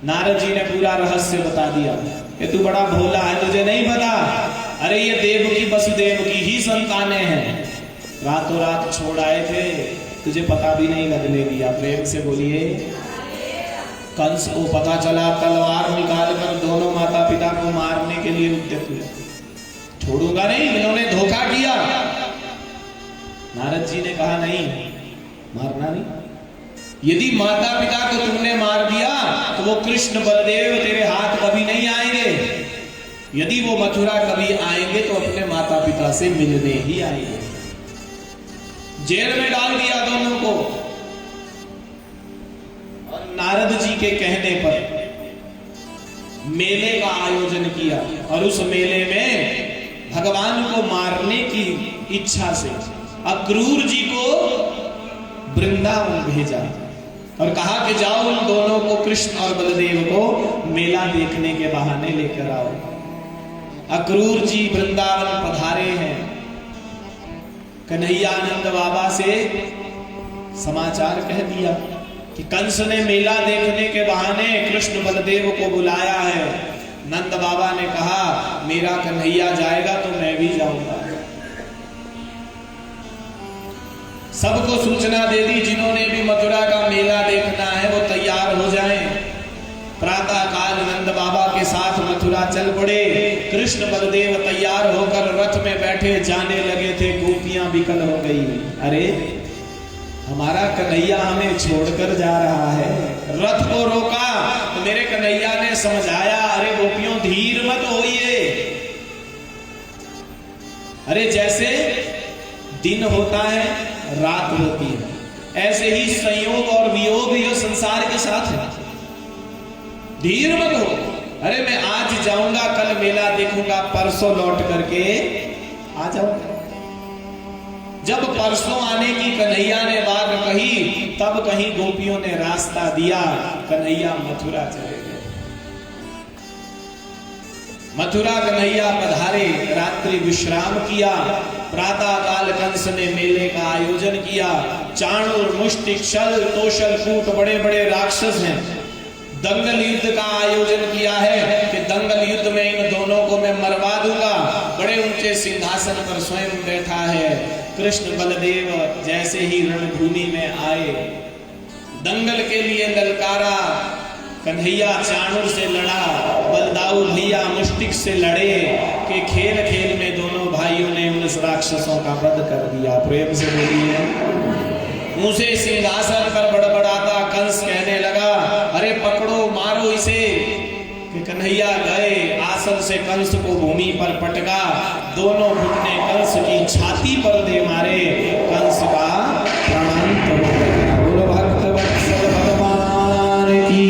नारद जी ने पूरा रहस्य बता दिया कि तू बड़ा भोला है, तुझे नहीं पता। अरे ये देवकी वसुदेव की ही संतानें हैं, रातों रात छोड़ आए थे, तुझे पता भी नहीं लगने दिया। प्रेम से बोलिए। कंस को पता चला, तलवार निकाल कर दोनों माता पिता को मारने के लिए उद्यत हुए। छोड़ूंगा नहीं, इन्होंने धोखा किया। नारद जी ने कहा नहीं, मारना नहीं। यदि माता पिता को तुमने मार दिया तो वो कृष्ण बलदेव तेरे हाथ कभी नहीं आएंगे। यदि वो मथुरा कभी आएंगे तो अपने माता पिता से मिलने ही आएंगे। जेल में डाल दिया दोनों को। और नारद जी के कहने पर मेले का आयोजन किया, और उस मेले में भगवान को मारने की इच्छा से अक्रूर जी को वृंदावन भेजा और कहा कि जाओ उन दोनों को, कृष्ण और बलदेव को मेला देखने के बहाने लेकर आओ। अक्रूर जी वृंदावन पधारे हैं। कन्हैयानंद बाबा से समाचार कह दिया कि कंस ने मेला देखने के बहाने कृष्ण बलदेव को बुलाया है। नंद बाबा ने कहा मेरा कन्हैया जाएगा तो मैं भी जाऊंगा। सबको सूचना दे दी, जिन्होंने भी मथुरा का मेला देखना है वो तैयार हो जाएं। प्रातः काल नंद बाबा के साथ मथुरा चल पड़े। कृष्ण बलदेव तैयार होकर रथ में बैठे जाने लगे थे। गोपियां विकल हो गई, अरे हमारा कन्हैया हमें छोड़कर जा रहा है। रथ को रोका तो मेरे कन्हैया ने समझाया, अरे गोपियों धीर मत होइए। अरे जैसे दिन होता है रात होती है, ऐसे ही संयोग और वियोग ये संसार के साथ है। धीर मत हो। अरे मैं आज जाऊंगा, कल मेला देखूंगा, परसों लौट करके आ जाऊंगा। जब परसों आने की कन्हैया ने बात कही, तब कहीं गोपियों ने रास्ता दिया, कन्हैया मथुरा चले गए। मथुरा कन्हैया पधारे, रात्रि विश्राम किया। प्रातः काल कंस ने मेले का आयोजन किया। चाणूर, मुष्टिक, शल, तोशल, कूट बड़े बड़े राक्षस हैं। दंगल युद्ध का आयोजन किया है कि दंगल युद्ध में इन दोनों को मैं मरवा दूंगा। बड़े ऊंचे सिंहासन पर स्वयं बैठा है। कृष्ण बलदेव जैसे ही रणभूमि में आए, दंगल के लिए ललकारा। कन्हैया चाणूर से लड़ा, बलदाऊ भैया मुष्टिक से लड़े कि खेल खेल में दोनों भाइयों ने उन राक्षसों का वध कर दिया। प्रेम से बोलिए। ऊंचे सिंहासन पर बड़बड़ाता कंस कहने लगा, अरे पकड़ो, मारो इसे। कि कन्हैया गए, आसन से कंस को भूमि पर पटका, दोनों घुटने कंस की छाती पर दे मारे। कंस का प्राणांत हो गया। बोलो भक्त वत्सल भगवान की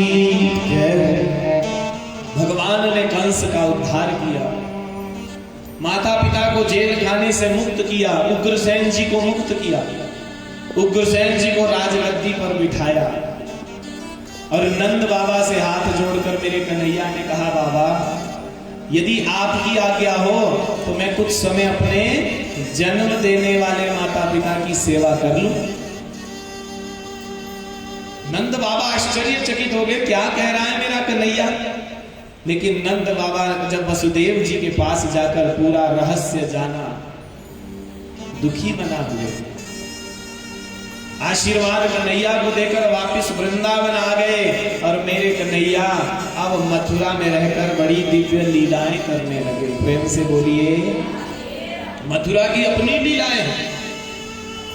जय। भगवान ने कंस का उद्धार किया, माता पिता को जेल खाने से मुक्त किया, उग्रसेन जी को मुक्त किया, उग्रसेन जी को राजगद्दी पर बिठाया और नंद बाबा से हाथ जोड़कर मेरे कन्हैया ने कहा, बाबा यदि आपकी आज्ञा हो तो मैं कुछ समय अपने जन्म देने वाले माता पिता की सेवा कर लूं। नंद बाबा आश्चर्यचकित हो गए, क्या कह रहा है मेरा कन्हैया। लेकिन नंद बाबा जब वसुदेव जी के पास जाकर पूरा रहस्य जाना, दुखी बना हुए। आशीर्वाद कन्हैया को देकर वापस वृंदावन आ गए और मेरे कन्हैया अब मथुरा में रहकर बड़ी दिव्य लीलाएं करने लगे। प्रेम से बोलिए। मथुरा की अपनी लीलाएं।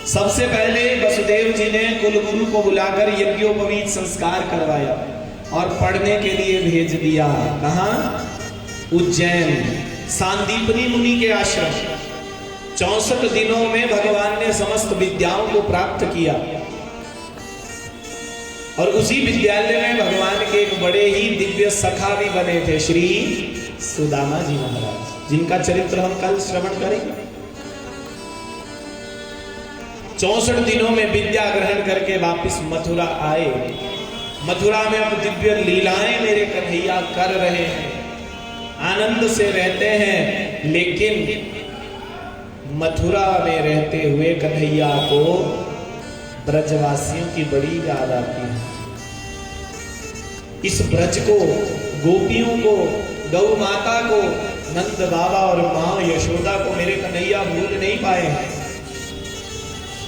सबसे पहले वसुदेव जी ने कुलगुरु को बुलाकर यज्ञोपवीत संस्कार करवाया और पढ़ने के लिए भेज दिया। कहां? उज्जैन, सांदीपनी मुनि के आश्रम। 64 दिनों में भगवान ने समस्त विद्याओं को प्राप्त किया और उसी विद्यालय में भगवान के एक बड़े ही दिव्य सखा भी बने थे, श्री सुदामा जी महाराज, जिनका चरित्र हम कल श्रवण करेंगे। 64 दिनों में विद्या ग्रहण करके वापस मथुरा आए। मथुरा में अब दिव्य लीलाएं मेरे कन्हैया कर रहे हैं, आनंद से रहते हैं। लेकिन मथुरा में रहते हुए कन्हैया को ब्रजवासियों की बड़ी याद आती है। इस ब्रज को, गोपियों को, गौ माता को, नंद बाबा और मां यशोदा को मेरे कन्हैया भूल नहीं पाए हैं।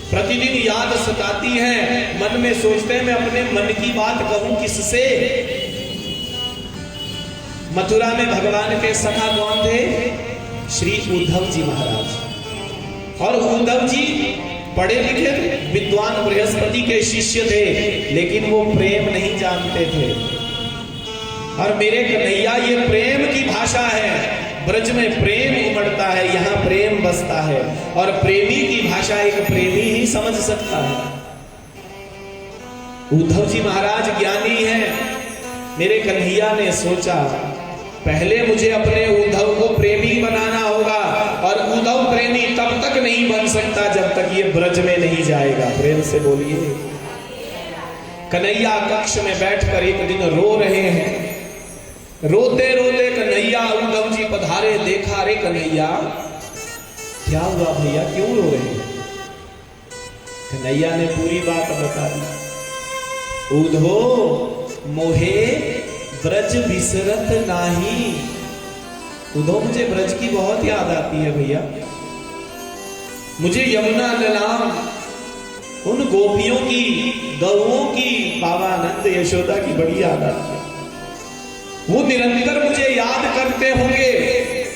प्रतिदिन याद सताती है, मन में सोचते हैं मैं अपने मन की बात कहूं किससे। मथुरा में भगवान के सखा कौन थे? श्री उद्धव जी महाराज। और उद्धव जी पढ़े लिखे विद्वान बृहस्पति के शिष्य थे, लेकिन वो प्रेम नहीं जानते थे। और मेरे कन्हैया, ये प्रेम की भाषा है। ब्रज में प्रेम उमड़ता है, यहाँ प्रेम बसता है और प्रेमी की भाषा एक प्रेमी ही समझ सकता है। उद्धव जी महाराज ज्ञानी हैं। मेरे कन्हैया ने सोचा पहले मुझे अपने उद्धव को प्रेमी बनाना होगा और उद्धव प्रेमी तब तक नहीं बन सकता जब तक ये ब्रज में नहीं जाएगा। प्रेम से बोलिए। कन्हैया कक्ष में बैठकर एक दिन रो रहे हैं। रोते रोते कन्हैया उद्धव जी पधारे, देखा, रे कन्हैया क्या हुआ भैया, क्यों रो रहे हैं? कन्हैया ने पूरी बात बता दी। उद्धव मोहे ब्रज बिसरत नाही। उद्धव मुझे ब्रज की बहुत याद आती है भैया। मुझे यमुना ललाम, उन गोपियों की, गौओं की, बाबा नंद यशोदा की बड़ी याद आती है। वो निरंतर मुझे याद करते होंगे,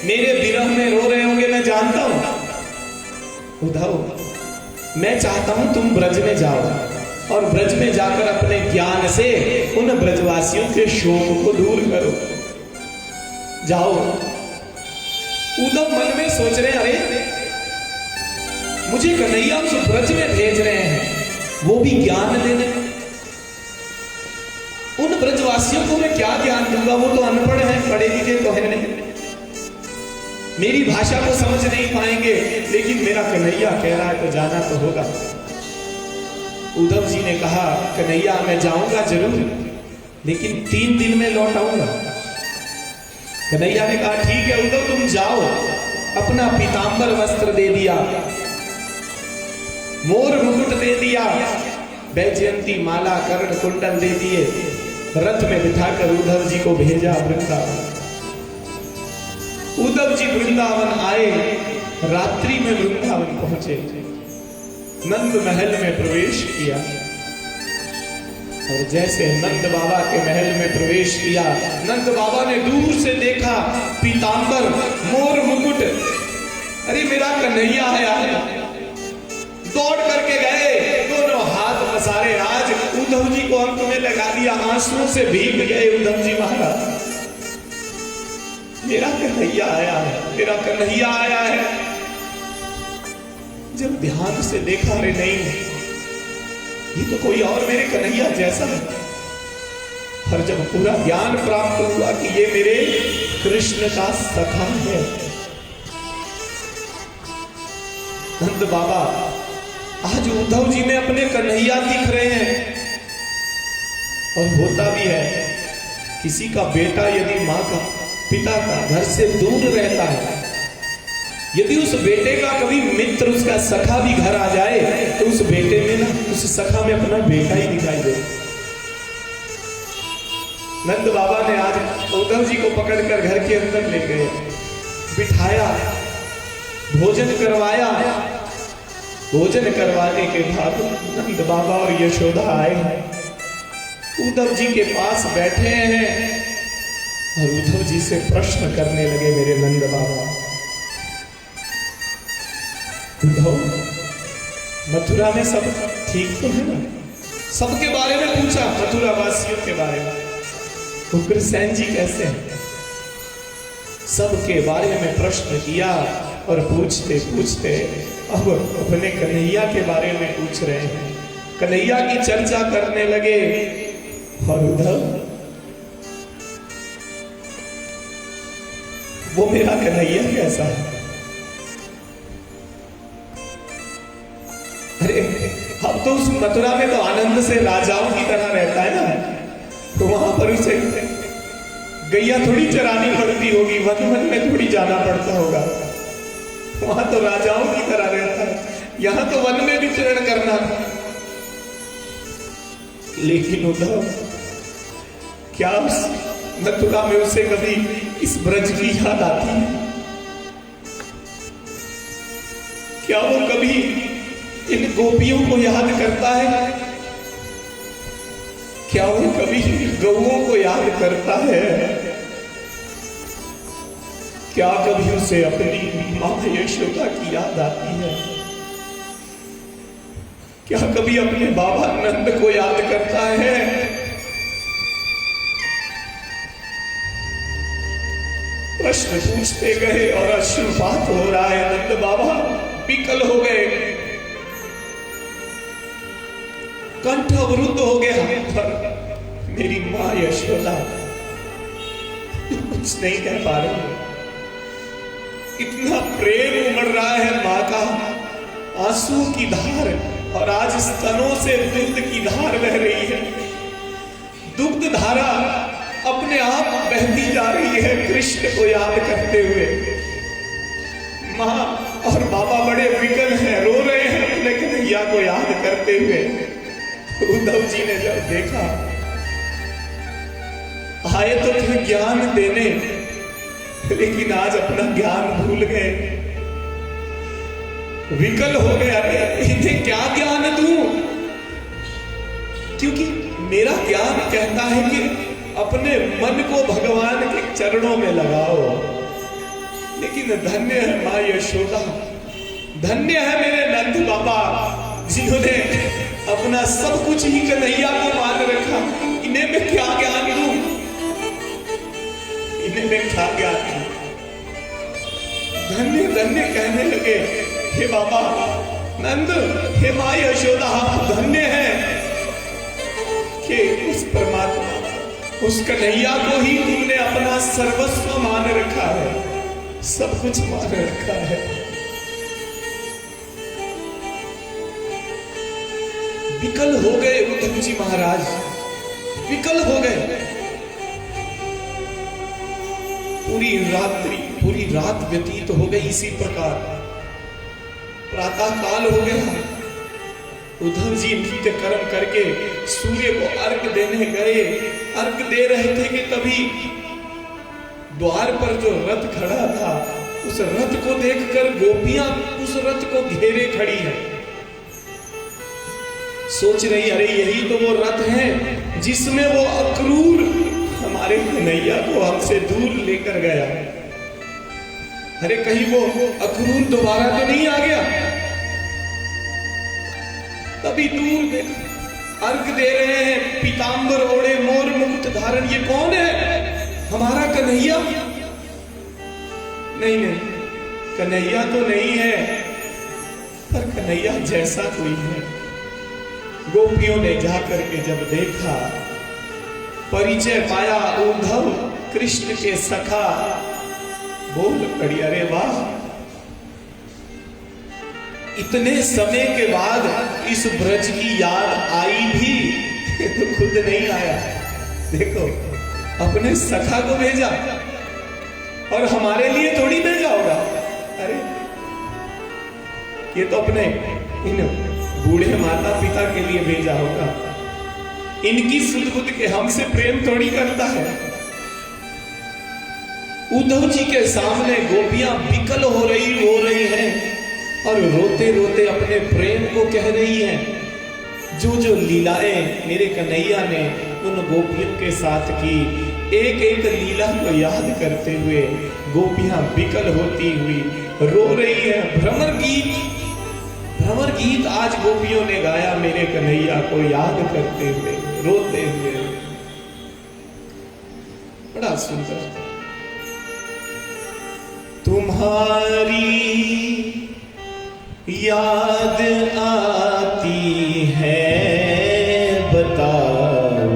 मेरे विरह में रो रहे होंगे, मैं जानता हूं। उद्धव मैं चाहता हूं तुम ब्रज में जाओ और ब्रज में जाकर अपने ज्ञान से उन ब्रजवासियों के शोक को दूर करो। जाओ। उद्धव मन में सोच रहे, अरे मुझे कन्हैया उस ब्रज में भेज रहे हैं, वो भी ज्ञान देने। उन ब्रजवासियों को मैं क्या ज्ञान दूंगा? वो तो अनपढ़ हैं, पढ़े लिखे तो है नहीं, मेरी भाषा को समझ नहीं पाएंगे। लेकिन मेरा कन्हैया कह रहा है तो जाना तो होगा। उद्धव जी ने कहा, कन्हैया मैं जाऊंगा जरूर, लेकिन 3 दिन में लौट आऊंगा। कन्हैया ने कहा, ठीक है उद्धव तुम जाओ, अपना पीतांबर वस्त्र दे दिया, मोर मुकुट दे दिया, वैजयंती माला कर्ण कुंडल दे दिए, रथ में बिठाकर उद्धव जी को भेजा वृंदावन। उद्धव जी वृंदावन आए, रात्रि में वृंदावन पहुंचे, नंद महल में प्रवेश किया। और जैसे नंद बाबा के महल में प्रवेश किया, नंद बाबा ने दूर से देखा पीतांबर मोर मुकुट, अरे मेरा कन्हैया आया। दौड़ करके गए, दोनों हाथ पसारे, आज उद्धव जी को अंक में लगा दिया, आंसुओं से भीग गए उद्धव जी महाराज। मेरा कन्हैया आया है, मेरा कन्हैया आया है। जब ध्यान से देखा, अरे नहीं, ये तो कोई और मेरे कन्हैया जैसा है। और जब पूरा ज्ञान प्राप्त हुआ कि ये मेरे कृष्ण का सखा है, नंद बाबा आज उद्धव जी में अपने कन्हैया दिख रहे हैं। और होता भी है, किसी का बेटा यदि माँ का, पिता का घर से दूर रहता है, यदि उस बेटे का कभी मित्र, उसका सखा भी घर आ जाए, तो उस बेटे में ना, उस सखा में अपना बेटा ही दिखाई दे। नंद बाबा ने आज उद्धव जी को पकड़कर घर के अंदर ले गए, बिठाया, भोजन करवाया। भोजन करवाने के बाद नंद बाबा और यशोदा आए, उद्धव जी के पास बैठे हैं और उद्धव जी से प्रश्न करने लगे, मेरे नंद बाबा, उद्धव, मथुरा में सब ठीक तो है ना? सबके बारे में पूछा, मथुरा वासियों के बारे में, उग्रसेन जी कैसे हैं, सबके बारे में प्रश्न किया। और पूछते पूछते अब अपने कन्हैया के बारे में पूछ रहे हैं, कन्हैया की चर्चा करने लगे। और उद्धव, वो मेरा कन्हैया कैसा है? अरे अब तो उस मथुरा में तो आनंद से राजाओं की तरह रहता है ना, तो वहां पर उसे गैया थोड़ी चरानी पड़ती होगी, वन वन में थोड़ी जाना पड़ता होगा। वहां तो राजाओं की तरह रहता है, यहां तो वन में विचरण करना था। लेकिन उद्धव, क्या उस मथुरा में उसे कभी इस ब्रज की याद आती है? क्या वो कभी इन गोपियों को याद करता है? क्या वो कभी गौओं को याद करता है? क्या कभी उसे अपनी मां यशोदा की याद आती है? क्या कभी अपने बाबा नंद को याद करता है? प्रश्न पूछते गए और अश्रुपात हो रहा है। नंद बाबा विकल हो गए, कंठ अवरुद्ध हो गया। पर मेरी मां यशोदा कुछ नहीं कह पा रही। इतना प्रेम उमड़ रहा है मां का, आंसू की धार, और आज स्तनों से दुग्ध की धार बह रही है। दुग्ध धारा अपने आप बहती जा रही है कृष्ण को याद करते हुए। मां और बाबा बड़े विकल हैं, रो रहे हैं अपने कन्हैया को याद करते हुए। उद्धव जी ने जब देखा, आए तो थे ज्ञान देने, लेकिन आज अपना ज्ञान भूल गए, विकल हो गए। अरे इन्हें क्या ज्ञान दूं? क्योंकि मेरा ज्ञान कहता है कि अपने मन को भगवान के चरणों में लगाओ। लेकिन धन्य है मां यशोदा, धन्य है मेरे नंद बाबा, जिन्होंने अपना सब कुछ ही कन्हैया को मान रखा। इन्हें मैं क्या ज्ञान दूं? इन्हें मैं क्या ज्ञान दूं? धन्य धन्य कहने लगे। हे बाबा नंद, हे मां यशोदा, आप धन्य हैं कि उस परमात्मा, उस कन्हैया को ही तुमने अपना सर्वस्व मान रखा है, सब कुछ मान रखा है। विकल हो गए उद्धव जी महाराज, विकल हो गए। पूरी रात्रि पूरी रात व्यतीत हो गई इसी प्रकार। प्रातः काल हो गया, उद्धव जी नित्य कर्म करके सूर्य को अर्घ देने गए। अर्घ दे रहे थे कि तभी द्वार पर जो रथ खड़ा था, उस रथ को देखकर गोपियां उस रथ को घेरे खड़ी है। सोच रही, अरे यही तो वो रथ है जिसमें वो अक्रूर हमारे कन्हैया को हमसे दूर लेकर गया। अरे कहीं वो अक्रूर दोबारा तो नहीं आ गया। तभी दूर देखो, अर्घ दे रहे हैं, पीतांबर ओढ़े मोर मुकुट धारण। ये कौन है? हमारा कन्हैया? नहीं नहीं, कन्हैया तो नहीं है, पर कन्हैया जैसा कोई है। गोपियों ने जाकर के जब देखा, परिचय पाया, उद्धव कृष्ण के सखा। बोल पड़ी, अरे वाह, इतने समय के बाद इस ब्रज की याद आई भी तो खुद नहीं आया। देखो, अपने सखा को भेजा और हमारे लिए थोड़ी भेजा होगा। अरे ये तो अपने इन बूढ़े माता पिता के लिए भेजा होगा। इनकी सुध बुध के हमसे प्रेम थोड़ी करता है। उद्धव जी के सामने गोपियां विकल हो रही हैं और रोते रोते अपने प्रेम को कह रही हैं। जो जो लीलाएं मेरे कन्हैया ने उन गोपियों के साथ की, एक एक लीला को याद करते हुए गोपियां विकल होती हुई रो रही है। भ्रमर गीत आज गोपियों ने गाया मेरे कन्हैया को याद करते हुए, रोते हुए। बड़ा सुंदर। तुम्हारी याद आती है, बताओ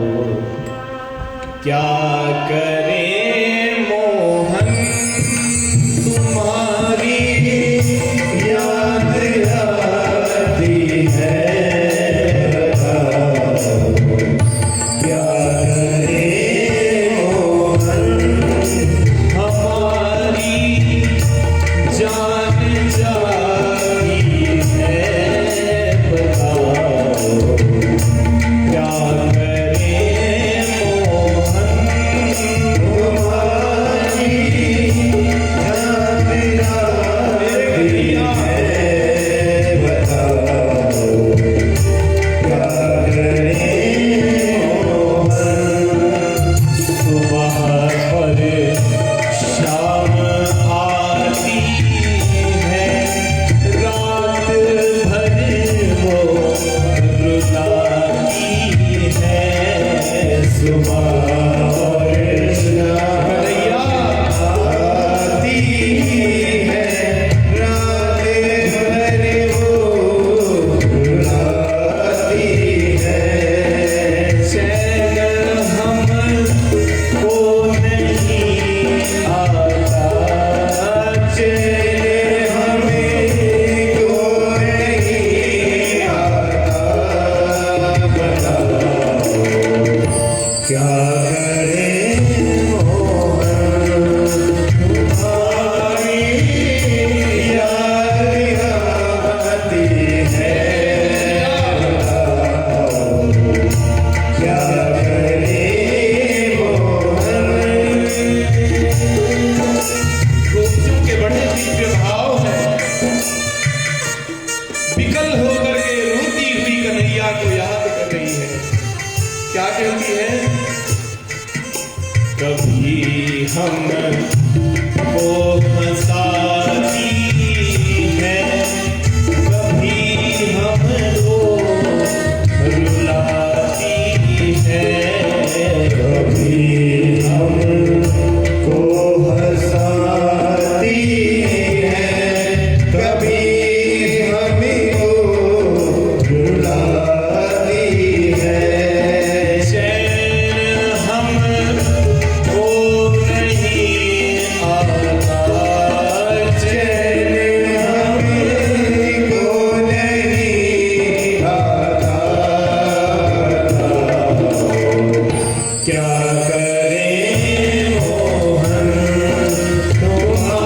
क्या करें मोहन। तुम्हारी याद आती है, बताओ क्या करें मोहन। हमारी जान जाती है, बताओ क्या करें मोहन। तुम्हारी जान जाती है, बताओ क्या करें मोहन। सुबह और शाम आती है, रात भर वो रुलाती है। सुबह और शाम कन्हैया आती है, रात भर वो रुलाती है। चैन हमको नहीं आता, चैन हमें को नहीं आता, बताओ क्या करें मोहन। तुम्हारी याद आती है, बताओ क्या करें मोहन। गोपियों के बड़े दिव्य भाव हैं। विकल होकर के रोती हुई कन्हैया को याद कर रही है। क्या कहती है? कभी हम को हंसाती है, कभी हमको रुलाती है। कभी हमको हंसाती है, कभी हमको रुलाती है। चैन हमको नहीं आता, चैन हमको नहीं आता, क्या करें मोहन। तुम्हारी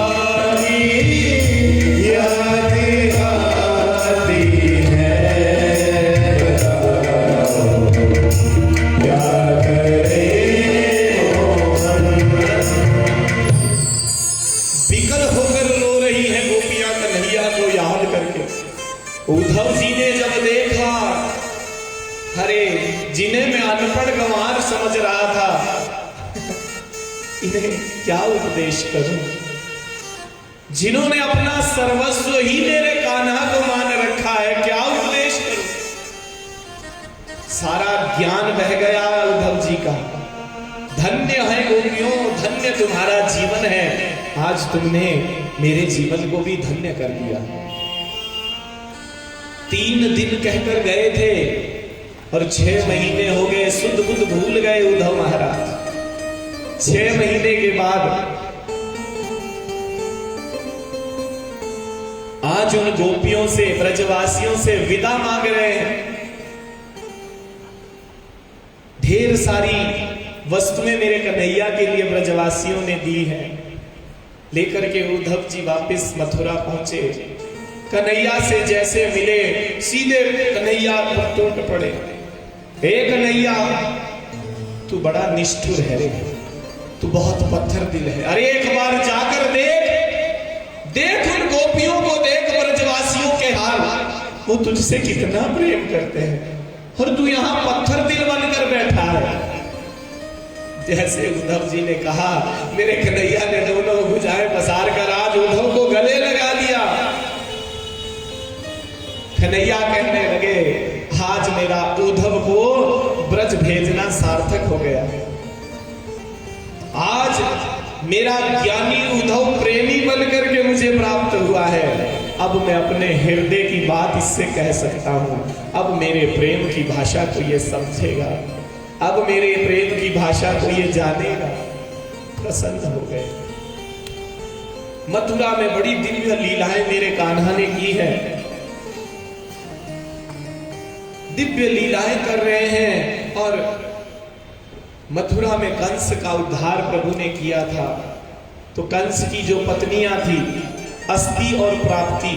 अरे जिन्हें मैं अनपढ़ गंवार समझ रहा था, इन्हें क्या उपदेश करूं। जिन्होंने अपना सर्वस्व ही मेरे कान्हा को मान रखा है, क्या उपदेश करूं। सारा ज्ञान बह गया उद्धव जी का। धन्य है गोपियों, धन्य तुम्हारा जीवन है। आज तुमने मेरे जीवन को भी धन्य कर दिया। 3 दिन कहकर गए थे और 6 महीने हो गए, शुद्ध बुद्ध भूल गए उद्धव महाराज। 6 महीने के बाद आज उन गोपियों से, ब्रजवासियों से विदा मांग रहे हैं। ढेर सारी वस्तुएं मेरे कन्हैया के लिए ब्रजवासियों ने दी है। लेकर के उद्धव जी वापस मथुरा पहुंचे। कन्हैया से जैसे मिले, सीधे कन्हैया पर टूट पड़े। हे कन्हैया, तू बड़ा निष्ठुर है रे, तू बहुत पत्थर दिल है। अरे एक बार जाकर देख उन गोपियों को, देख ब्रजवासियों के हाल, वो तुझसे कितना प्रेम करते हैं और तू यहां पत्थर दिल बनकर बैठा है। जैसे उद्धव जी ने कहा, मेरे कन्हैया ने दोनों भुजाएं पसार कर आज उद्धव को गले लगा लिया। कन्हैया कहने लगे, आज मेरा उद्धव को ब्रज भेजना सार्थक हो गया। आज मेरा ज्ञानी उद्धव प्रेमी बनकर के मुझे प्राप्त हुआ है। अब मैं अपने हृदय की बात इससे कह सकता हूं। अब मेरे प्रेम की भाषा को ये समझेगा, अब मेरे प्रेम की भाषा को ये जानेगा। प्रसन्न हो गए। मथुरा में बड़ी दिव्य लीलाएं मेरे कान्हा ने की है। दिव्य लीलाएं कर रहे हैं और मथुरा में कंस का उद्धार प्रभु ने किया था। तो कंस की जो पत्नियां थी अस्ति और प्राप्ति,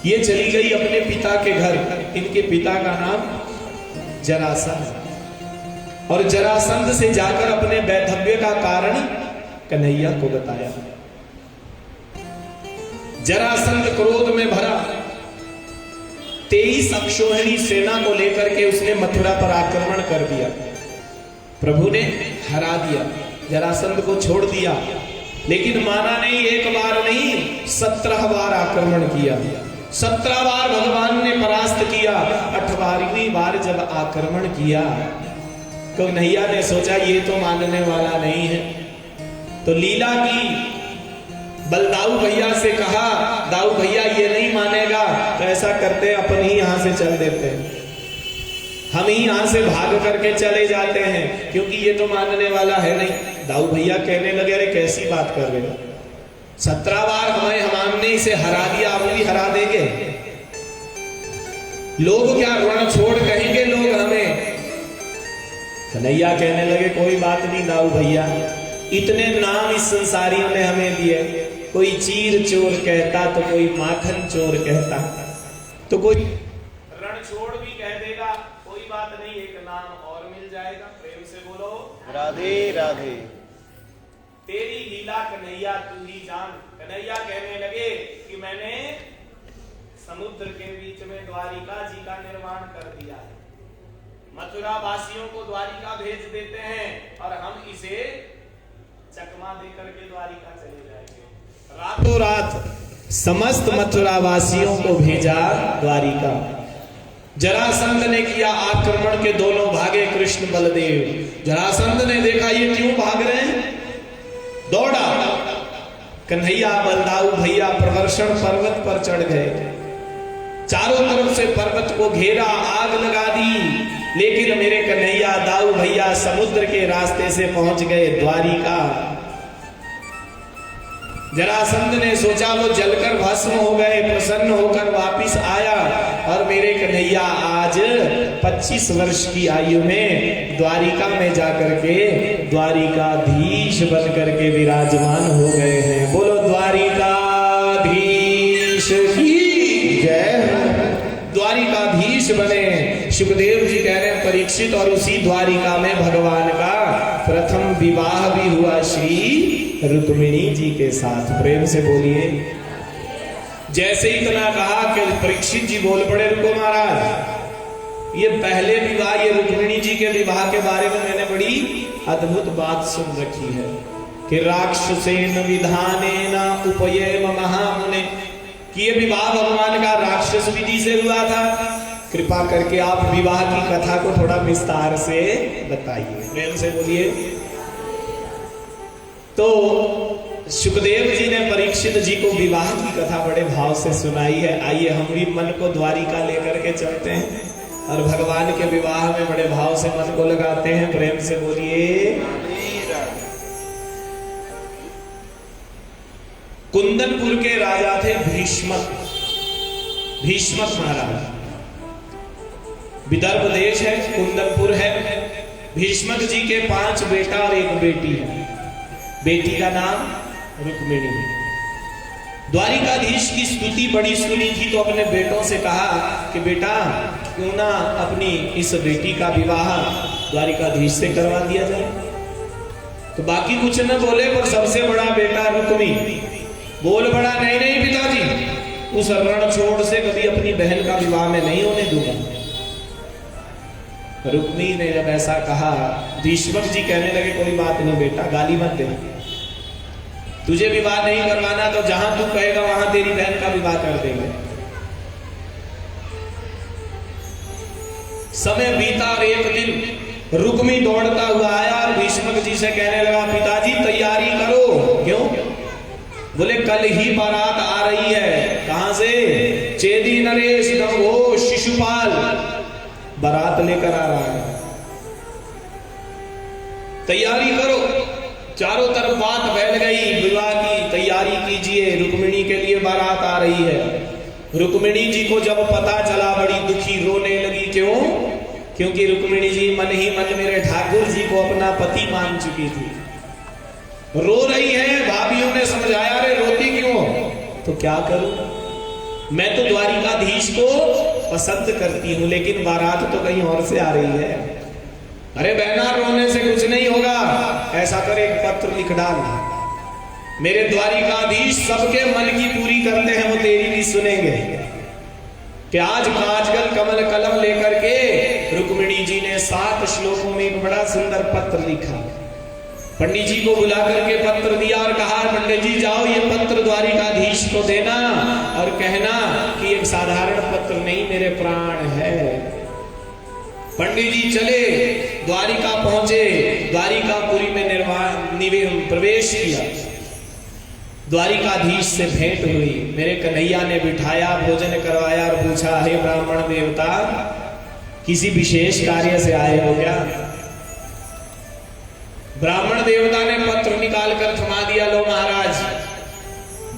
ये चली गई अपने पिता के घर। इनके पिता का नाम जरासंध, और जरासंध से जाकर अपने वैधव्य का कारण कन्हैया को बताया। जरासंध क्रोध में भरा 23 अक्षौहिणी सेना को लेकर के उसने मथुरा पर आक्रमण कर दिया। प्रभु ने हरा दिया, जरासंध को छोड़ दिया, लेकिन माना नहीं। एक बार नहीं, 17 बार आक्रमण किया। 17 बार भगवान ने परास्त किया। 18वीं बार जब आक्रमण किया, कन्हैया ने सोचा ये तो मानने वाला नहीं है। तो लीला की, बलदाऊ भैया से कहा, दाऊ भैया ये नहीं मानेगा, तो ऐसा करते हैं अपन ही यहां से चल देते हैं, हम ही यहां से भाग करके चले जाते हैं, क्योंकि ये तो मानने वाला है नहीं। दाऊ भैया कहने लगे, अरे कैसी बात कर रहे हो, 17 बार हमने इसे हरा दिया, आप भी हरा देंगे? लोग क्या रण छोड़ कहेंगे लोग हमें? कन्हैया कहने लगे, कोई बात नहीं दाऊ भैया, इतने नाम इस संसारियों ने हमें दिए। कोई चीर चोर कहता, तो कोई माखन चोर कहता, तो कोई रण छोड़ भी कह देगा, कोई बात नहीं, एक नाम और मिल जाएगा। प्रेम से बोलो राधे राधे। तेरी लीला कन्हैया तू ही जान। कन्हैया कहने लगे कि मैंने समुद्र के बीच में द्वारिका जी का निर्माण कर दिया है। मथुरा वासियों को द्वारिका भेज देते हैं और हम इसे चकमा देकर के द्वारिका चले जाएंगे। रातों रात समस्त मथुरा वासियों को भेजा द्वारिका। जरासंध ने किया आक्रमण के दोनों भागे कृष्ण बलदेव। जरासंध ने देखा ये क्यों भाग रहे हैं, दौड़ा। कन्हैया बलदाऊ भैया प्रवर्षण पर्वत पर चढ़ गए, चारों तरफ से पर्वत को घेरा, आग लगा दी। लेकिन मेरे कन्हैया दाऊ भैया समुद्र के रास्ते से पहुंच गए द्वारिका। जरासंध ने सोचा वो जलकर भस्म हो गए, प्रसन्न होकर वापिस आया और मेरे कन्हैया आज 25 वर्ष की आयु में द्वारिका में जाकर के द्वारिकाधीश बन करके विराजमान हो गए हैं। बोलो द्वारिकाधीश की जय। द्वारिकाधीश बने। सुखदेव जी कह रहे हैं परीक्षित, और उसी द्वारिका में भगवान का प्रथम विवाह भी हुआ श्री रुक्मिणी जी के साथ। प्रेम से बोलिए। जैसे इतना कहा कि परीक्षित जी बोल पड़े, रुको महाराज, ये पहले विवाह, ये रुक्मिणी जी के विवाह के बारे में मैंने बड़ी अद्भुत बात सुन रखी है कि राक्षसेन विधानेन उपयेम महामुने, कि ये विवाह भगवान का राक्षस विधि से हुआ था। कृपा करके आप विवाह की कथा को थोड़ा विस्तार से बताइए, प्रेम से बोलिए। तो सुखदेव जी ने परीक्षित जी को विवाह की कथा बड़े भाव से सुनाई है। आइए हम भी मन को द्वारिका लेकर के चलते हैं और भगवान के विवाह में बड़े भाव से मन को लगाते हैं, प्रेम से बोलिए। कुंदनपुर के राजा थे भीष्मक, भीष्मक महाराज। विदर्भ देश है, कुंदनपुर है। भीष्मक जी के 5 बेटा और 1 बेटी है। बेटी का नाम रुक्मिणी। द्वारिकाधीश की स्तुति बड़ी सुनी थी तो अपने बेटों से कहा कि बेटा क्यों ना अपनी इस बेटी का विवाह द्वारिकाधीश से करवा दिया जाए। तो बाकी कुछ न बोले, पर सबसे बड़ा बेटा रुक्मी बोल पड़ा, नहीं नहीं पिताजी, उस रण छोड़ से कभी अपनी बहन का विवाह में नहीं होने दूंगा। रुक्मी ने जब ऐसा कहा, भीष्मक जी कहने लगे कोई बात नहीं बेटा, गाली मत दे, तुझे विवाह नहीं करवाना तो जहां तू कहेगा वहां तेरी बहन का विवाह कर देंगे। समय बीता और एक दिन रुक्मी दौड़ता हुआ आया और भीष्मक जी से कहने लगा, पिताजी तैयारी करो। क्यों? बोले कल ही बारात आ रही है। कहां से? चेदी नरेश नवघोष शिशुपाल बारात लेकर आ रहा है, तैयारी करो। चारों तरफ बात फैल गई, विवाह की तैयारी कीजिए, रुक्मिणी के लिए बारात आ रही है। रुक्मिणी जी को जब पता चला बड़ी दुखी, रोने लगी। क्यों? क्योंकि रुक्मिणी जी मन ही मन मेरे ठाकुर जी को अपना पति मान चुकी थी। रो रही है। भाभियों ने समझाया, अरे रोती क्यों? तो क्या करूं, मैं तो द्वारिकाधीश को पसंद करती हूं, लेकिन बारात तो कहीं और से आ रही है। अरे बहना रोने से कुछ नहीं होगा, ऐसा कर एक पत्र लिख डाल, मेरे द्वारिकाधीश सबके मन की पूरी करते हैं, वो तेरी भी सुनेंगे। कि आज काजल कमल कलम लेकर के रुक्मिणी जी ने 7 श्लोकों में एक बड़ा सुंदर पत्र लिखा। पंडित जी को बुला करके पत्र दिया और कहा, पंडित जी जाओ ये पत्र द्वारिकाधीश को देना और कहना कि एक साधारण पत्र नहीं, मेरे प्राण है। पंडित जी चले, द्वारिका पहुंचे, द्वारिकापुरी में प्रवेश किया। द्वारिकाधीश से भेंट हुई, मेरे कन्हैया ने बिठाया, भोजन करवाया और पूछा, हे ब्राह्मण देवता, किसी विशेष कार्य से आए हो क्या? ब्राह्मण देवता ने पत्र निकालकर थमा दिया, लो महाराज,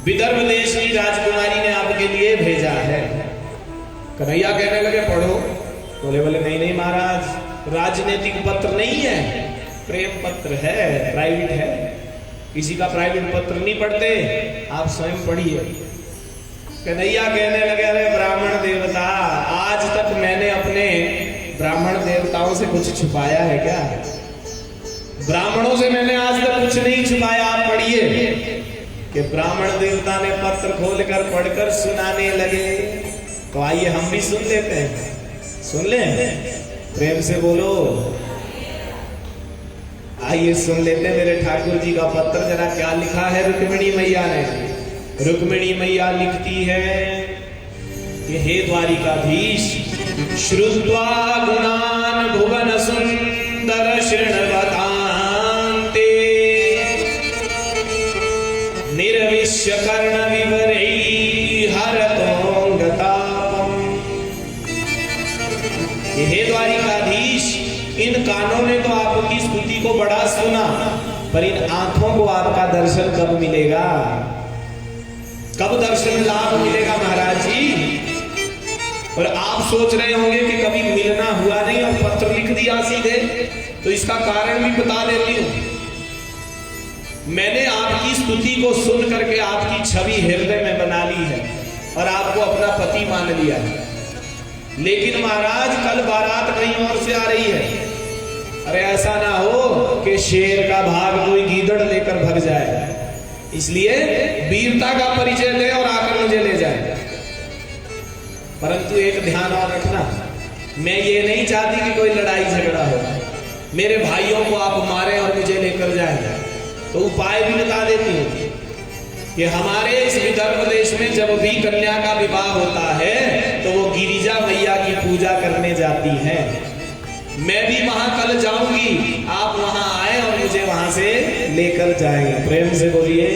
विदर्भ देश की राजकुमारी ने आपके लिए भेजा है। कन्हैया कहने लगे, पढ़ो। बोले बोले नहीं नहीं महाराज, राजनीतिक पत्र नहीं है, प्रेम पत्र है, प्राइवेट है, किसी का प्राइवेट पत्र नहीं पढ़ते, आप स्वयं पढ़िए। कन्हैया कहने लगे, अरे ब्राह्मण देवता, आज तक मैंने अपने ब्राह्मण देवताओं से कुछ छुपाया है क्या? ब्राह्मणों से मैंने आज तक कुछ नहीं छुपाया, आप पढ़िए। कि ब्राह्मण देवता ने पत्र खोलकर पढ़कर सुनाने लगे। तो आइए हम भी सुन लेते हैं, सुन ले, प्रेम से बोलो। आइए सुन लेते हैं मेरे ठाकुर जी का पत्र, जरा क्या लिखा है रुक्मिणी मैया ने। रुक्मिणी मैया लिखती है कि हे द्वारिकाधीश, श्रुत्वा गुणान भुवन सुंदर शृण्वतान्ते निर्विश्य कर्ण विवरै हरतोंगतापम। हे द्वारिकाधीश, इन कानों ने तो आपकी स्तुति को बड़ा सुना, पर इन आंखों को आपका दर्शन कब मिलेगा? कब दर्शन लाभ मिलेगा महाराज जी? और आप सोच रहे होंगे कि कभी मिलना हुआ नहीं और पत्र लिख दिया सीधे, तो इसका कारण भी बता देती हूं। मैंने आपकी स्तुति को सुन करके आपकी छवि हृदय में बना ली है और आपको अपना पति मान लिया है, लेकिन महाराज कल बारात कहीं और से आ रही है। अरे ऐसा ना हो कि शेर का भाग कोई गीदड़ लेकर भग जाए, इसलिए वीरता का परिचय ले और आकर मुझे ले जाए। परंतु एक ध्यान और रखना, मैं ये नहीं चाहती कि कोई लड़ाई झगड़ा हो, मेरे भाइयों को आप मारें और मुझे लेकर जाएं। तो उपाय भी बता देती हूँ कि हमारे इस विदर्भ देश में जब भी कन्या का विवाह होता है तो वो गिरिजा मैया की पूजा करने जाती हैं। मैं भी वहां कल जाऊंगी, आप वहां आए और मुझे वहां से लेकर जाएंगे। प्रेम से बोलिए।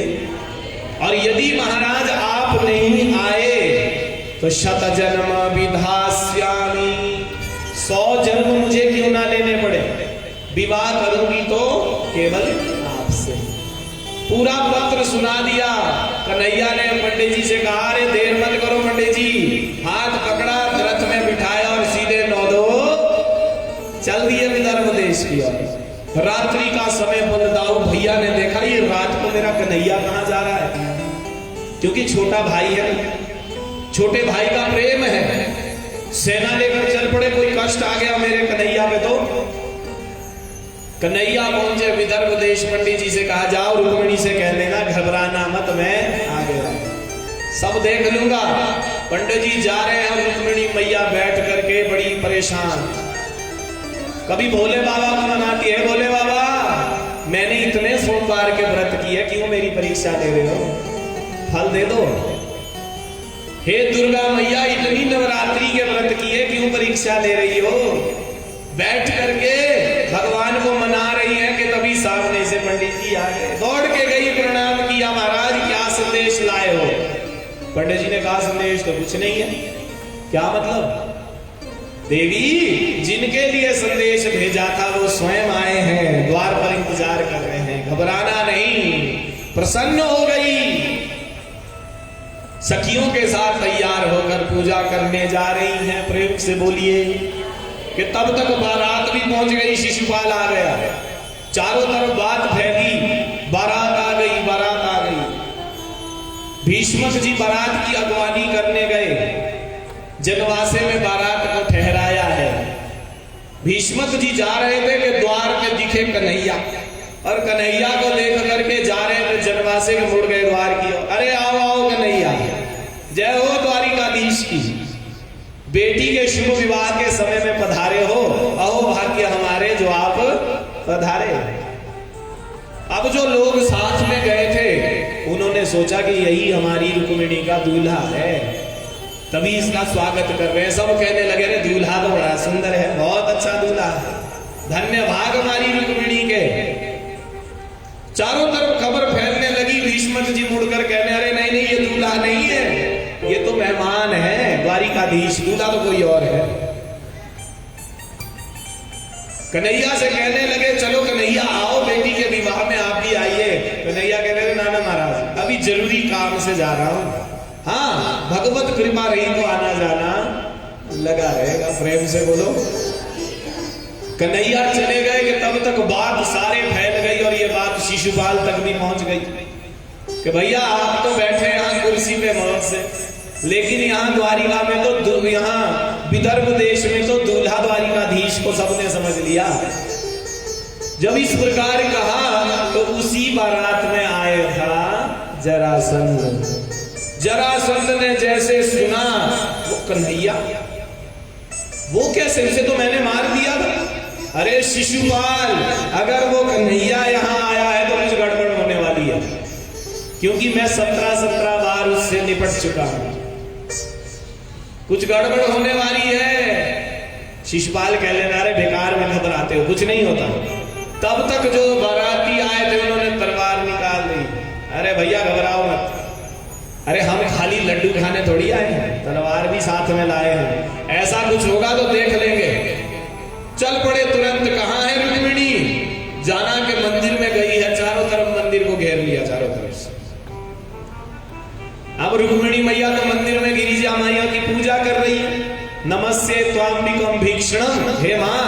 और यदि महाराज आप नहीं आए तो शत जन्म विधास्यामि, 100 जन्म मुझे क्यों ना लेने पड़े, विवाह करूंगी तो केवल आपसे। पूरा पत्र सुना दिया। कन्हैया ने पंडित जी से कहा, अरे देर मत करो पंडित जी। हाथ पकड़ा, रथ में बिठाया और सीधे 9-2 चल दिए विदर्भ देश की ओर। रात्रि का समय बलदाऊ भैया ने देखा, ये रात को मेरा कन्हैया कहां जा रहा है, क्योंकि छोटा भाई है, छोटे भाई का प्रेम है। सेना लेकर चल पड़े, कोई कष्ट आ गया मेरे कन्हैया पे तो। कन्हैया पहुंचे विदर्भ देश, पंडित जी से कहा, जाओ रुक्मिणी से कह देना घबराना मत, मैं आ गया, सब देख लूंगा। पंडित जी जा रहे हैं और रुक्मिणी मैया बैठ करके बड़ी परेशान, कभी भोले बाबा को मनाती है, भोले बाबा मैंने इतने सोमवार के व्रत किए, क्यों मेरी परीक्षा ले रहे हो, फल दे दो। हे दुर्गा मैया इतनी नवरात्रि के व्रत किए, क्यों परीक्षा ले रही हो। बैठ करके भगवान को मना रही है कि तभी सामने से पंडित जी आ गए। दौड़ के गई, प्रणाम किया, महाराज क्या संदेश लाए हो। पंडित जी ने कहा, संदेश तो कुछ नहीं है। क्या मतलब। देवी जिनके लिए संदेश भेजा था वो स्वयं आए हैं, द्वार पर इंतजार कर रहे हैं, घबराना नहीं। प्रसन्न हो गई, सखियों के साथ तैयार होकर पूजा करने जा रही हैं। प्रेम से बोलिए। कि तब तक बारात भी पहुंच गई, शिशुपाल आ गया, चारों तरफ बात फैली, बारात आ गई, बारात आ गई। भीष्मक जी बारात की अगवानी करने गए, जनवासे में बारात को ठहराया है। भीष्मक जी जा रहे थे कि द्वार पे दिखे कन्हैया, और कन्हैया को देख करके जा रहे थे जनवासे के, मुड़ गए द्वार की ओर। अरे आओ आओ कन्हैया, जय हो द्वारिकाधीश की, बेटी के शुभ विवाह के समय में पधारे हो, अहो भाग्य हमारे जो आप पधारे। अब जो लोग साथ में गए थे उन्होंने सोचा कि यही हमारी रुक्मिणी का दूल्हा है, तभी इसका स्वागत कर रहे हैं। सब कहने लगे, रे दूल्हा तो बड़ा सुंदर है, बहुत अच्छा दूल्हा है, धन्य भाग हमारी रुक्मिणी के। चारों तरफ खबर फैलने लगी। भीष्मक जी मुड़कर कहने, अरे नहीं नहीं, ये दूल्हा नहीं है, ये तो मेहमान है, द्वारिकाधीश, दूल्हा तो कोई और है। कन्हैया से कहने लगे, चलो कन्हैया आओ, बेटी के विवाह में आप भी आइए। कन्हैया कह रहे, ना ना महाराज, अभी जरूरी काम से जा रहा हूं, हाँ भगवत कृपा रही तो आना जाना लगा रहेगा। प्रेम से बोलो। कन्हैया चले गए कि तब तक बात सारे फैल गई, और ये बात शिशुपाल तक भी पहुंच गई कि भैया आप तो बैठे यहाँ कुर्सी पे मौत से, लेकिन यहाँ द्वारिका में तो, यहाँ विदर्भ देश में तो दूल्हा द्वारिकाधीश को सबने समझ लिया। जब इस प्रकार कहा तो उसी बारात में आया था जरासंध। जरासंध ने जैसे सुना, वो कन्हैया, वो कैसे, उसे तो मैंने मार दिया था। अरे शिशुपाल, अगर वो कन्हैया यहाँ आया है तो कुछ गड़बड़ होने वाली है, क्योंकि मैं 17 बार उससे निपट चुका हूं, कुछ गड़बड़ होने वाली है। शिशुपाल कह लेना, अरे बेकार में घबराते हो, कुछ नहीं होता। तब तक जो बाराती आए थे उन्होंने तलवार निकाल ली। अरे भैया घबराओ मत, अरे हम खाली लड्डू खाने थोड़ी आए हैं, तलवार भी साथ में लाए हैं, ऐसा कुछ होगा तो देख लेंगे। चल पड़े तुरंत। कहां है रुक्मिणी, जाना के मंदिर में गई है, चारों तरफ मंदिर को घेर लिया चारों तरफ से। अब रुक्मिणी मैया तो मंदिर में गिरिजा मैया की पूजा कर रही है। नमस्ते त्वाम्बिकम भीक्षणम, हे मां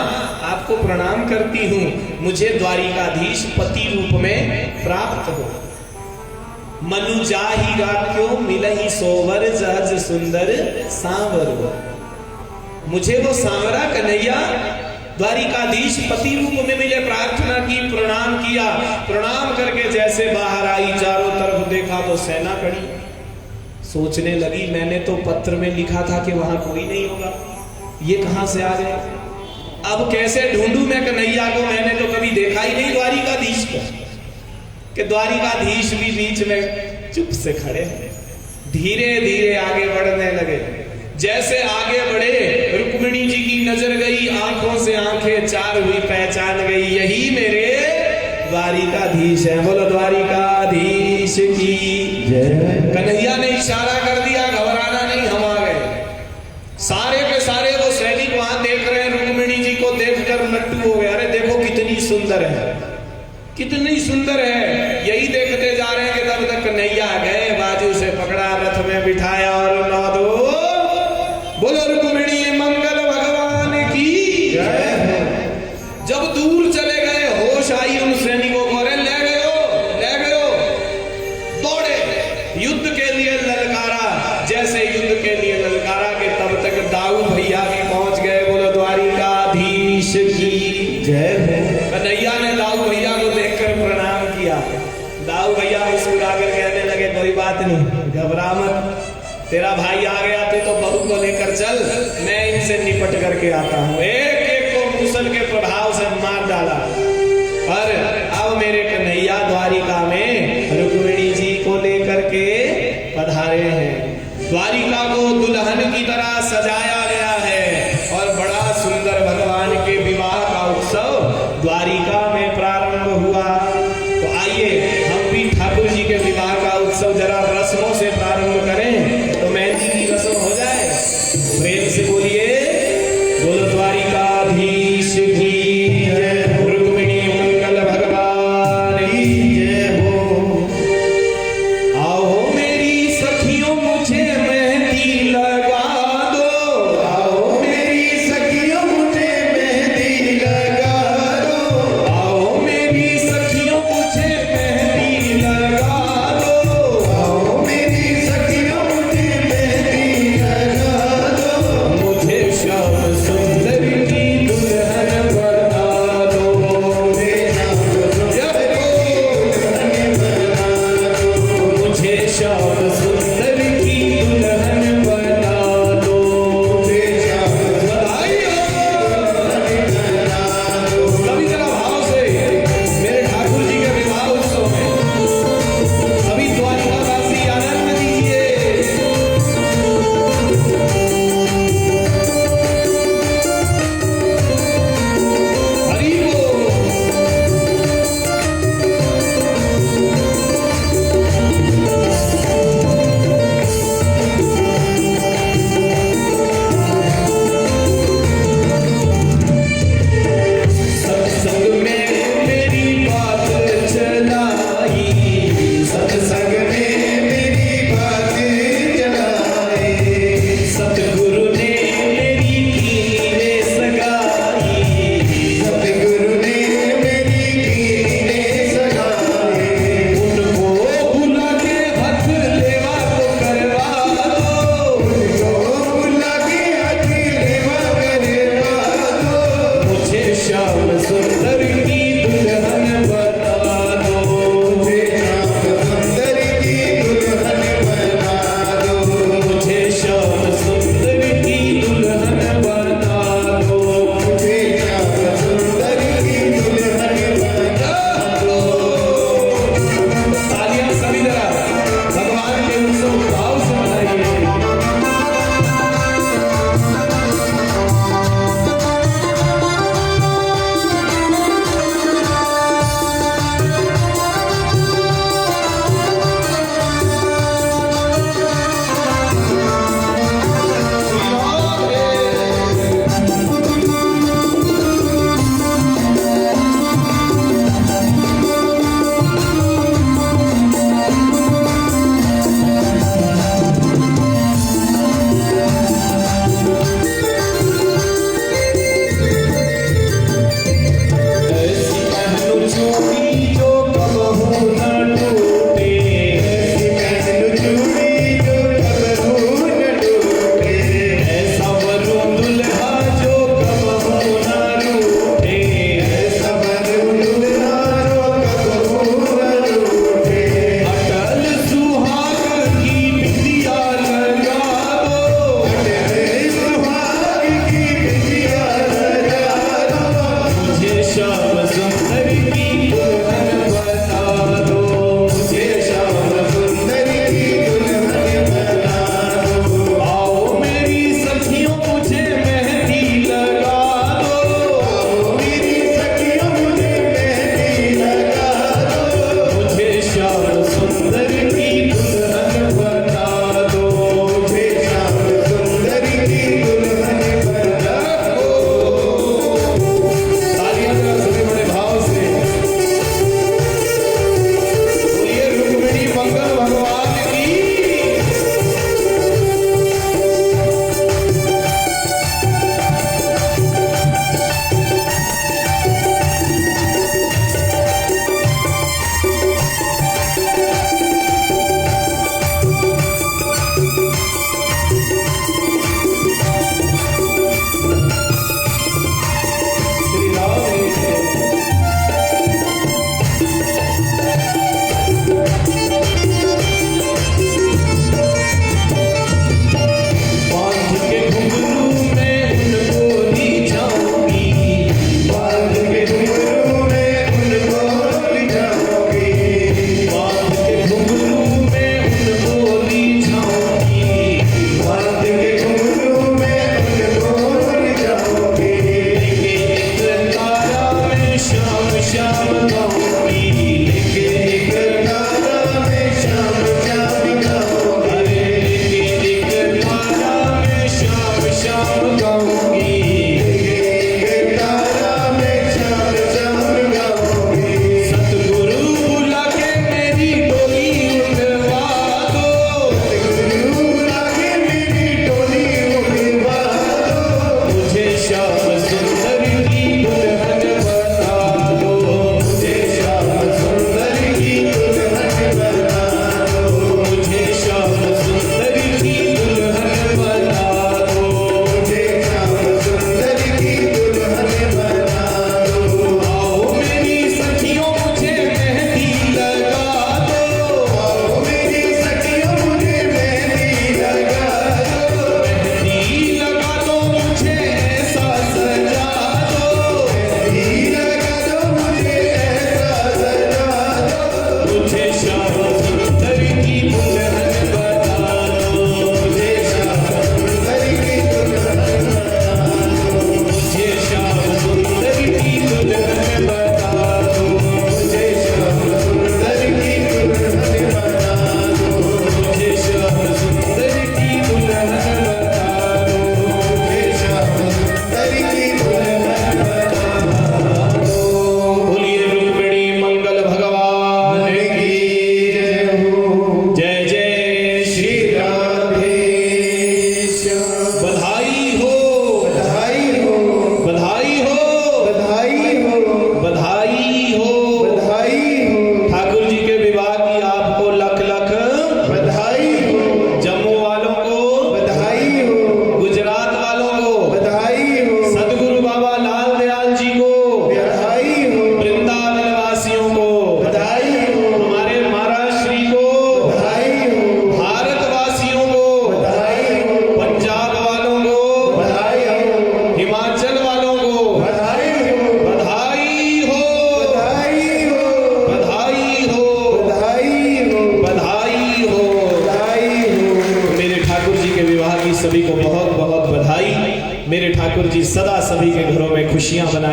आपको प्रणाम करती हूं, मुझे द्वारिकाधीश पति रूप में प्राप्त हो। मनु जाहि राख्यो मिलहि सोवर, जहज सुंदर सांवर। मुझे वो सांवरा कन्हैया द्वारिकाधीश पति रूप में मिले, प्रार्थना की, प्रणाम किया। प्रणाम करके जैसे बाहर आई, चारों तरफ देखा तो सेना खड़ी। सोचने लगी, मैंने तो पत्र में लिखा था कि वहां कोई नहीं होगा, ये कहां से आ गए? अब कैसे ढूंढूं मैं कन्हैया को? मैंने तो कभी देखा ही नहीं द्वारिकाधीश को। कि द्वारिकाधीश भी बीच में चुप से खड़े हैं। धीरे धीरे आगे बढ़ने लगे। जैसे आगे बढ़े, रुक्मिणी जी की नजर गई, आंखों से आंखें चार हुई, पहचान गई, यही मेरे द्वारिकाधीश है। बोलो द्वारिकाधीश की जय। कन्हैया ने इशारा कर दिया, घबराना नहीं, हम आ गए। सारे के सारे वो सैनिक वहां देख रहे हैं, रुक्मिणी जी को देखकर लट्टू हो गए। अरे देखो कितनी सुंदर है, कितनी सुंदर है, यही देखते जा रहे हैं कि तब तक कन्हैया गए, बाजू से पकड़ा, रथ में बिठाया और नौ दो बोलो रुक्मिणी मंगल भगवान की जय। जब दूर चले गए, होश आई उन सैनिकों को, अरे ले गए हो। दौड़े, युद्ध के लिए ललकारा। जैसे युद्ध के लिए ललकारा के तब तक दाऊ भैया भी पहुंच गए। बोलो द्वारिकाधीश की जय। कन्हैया ने दाऊ भैया को देखकर प्रणाम किया। दाऊ भैया मुस्कुराकर कहने लगे, कोई बात नहीं, घबरा मत, तेरा भाई आ गया, तू तो बहू को लेकर चल, मैं इनसे निपट करके आता हूं। एक एक को मुसल के प्रभाव से मार डाला। पर अब मेरे कन्हैया द्वारिका में रुक्मिणी जी को लेकर के पधारे हैं। द्वारिका को दुल्हन की तरह सजाया गया है और बड़ा सुंदर भगवान के विवाह का उत्सव द्वारिका में प्रारंभ हुआ। तो आइए हम भी ठाकुर जी के विवाह का उत्सव जरा रस्मों से प्रारंभ करें, तो मेहंदी की रस्म हो जाए। प्रेम से बोलिए, बोलो द्वारिका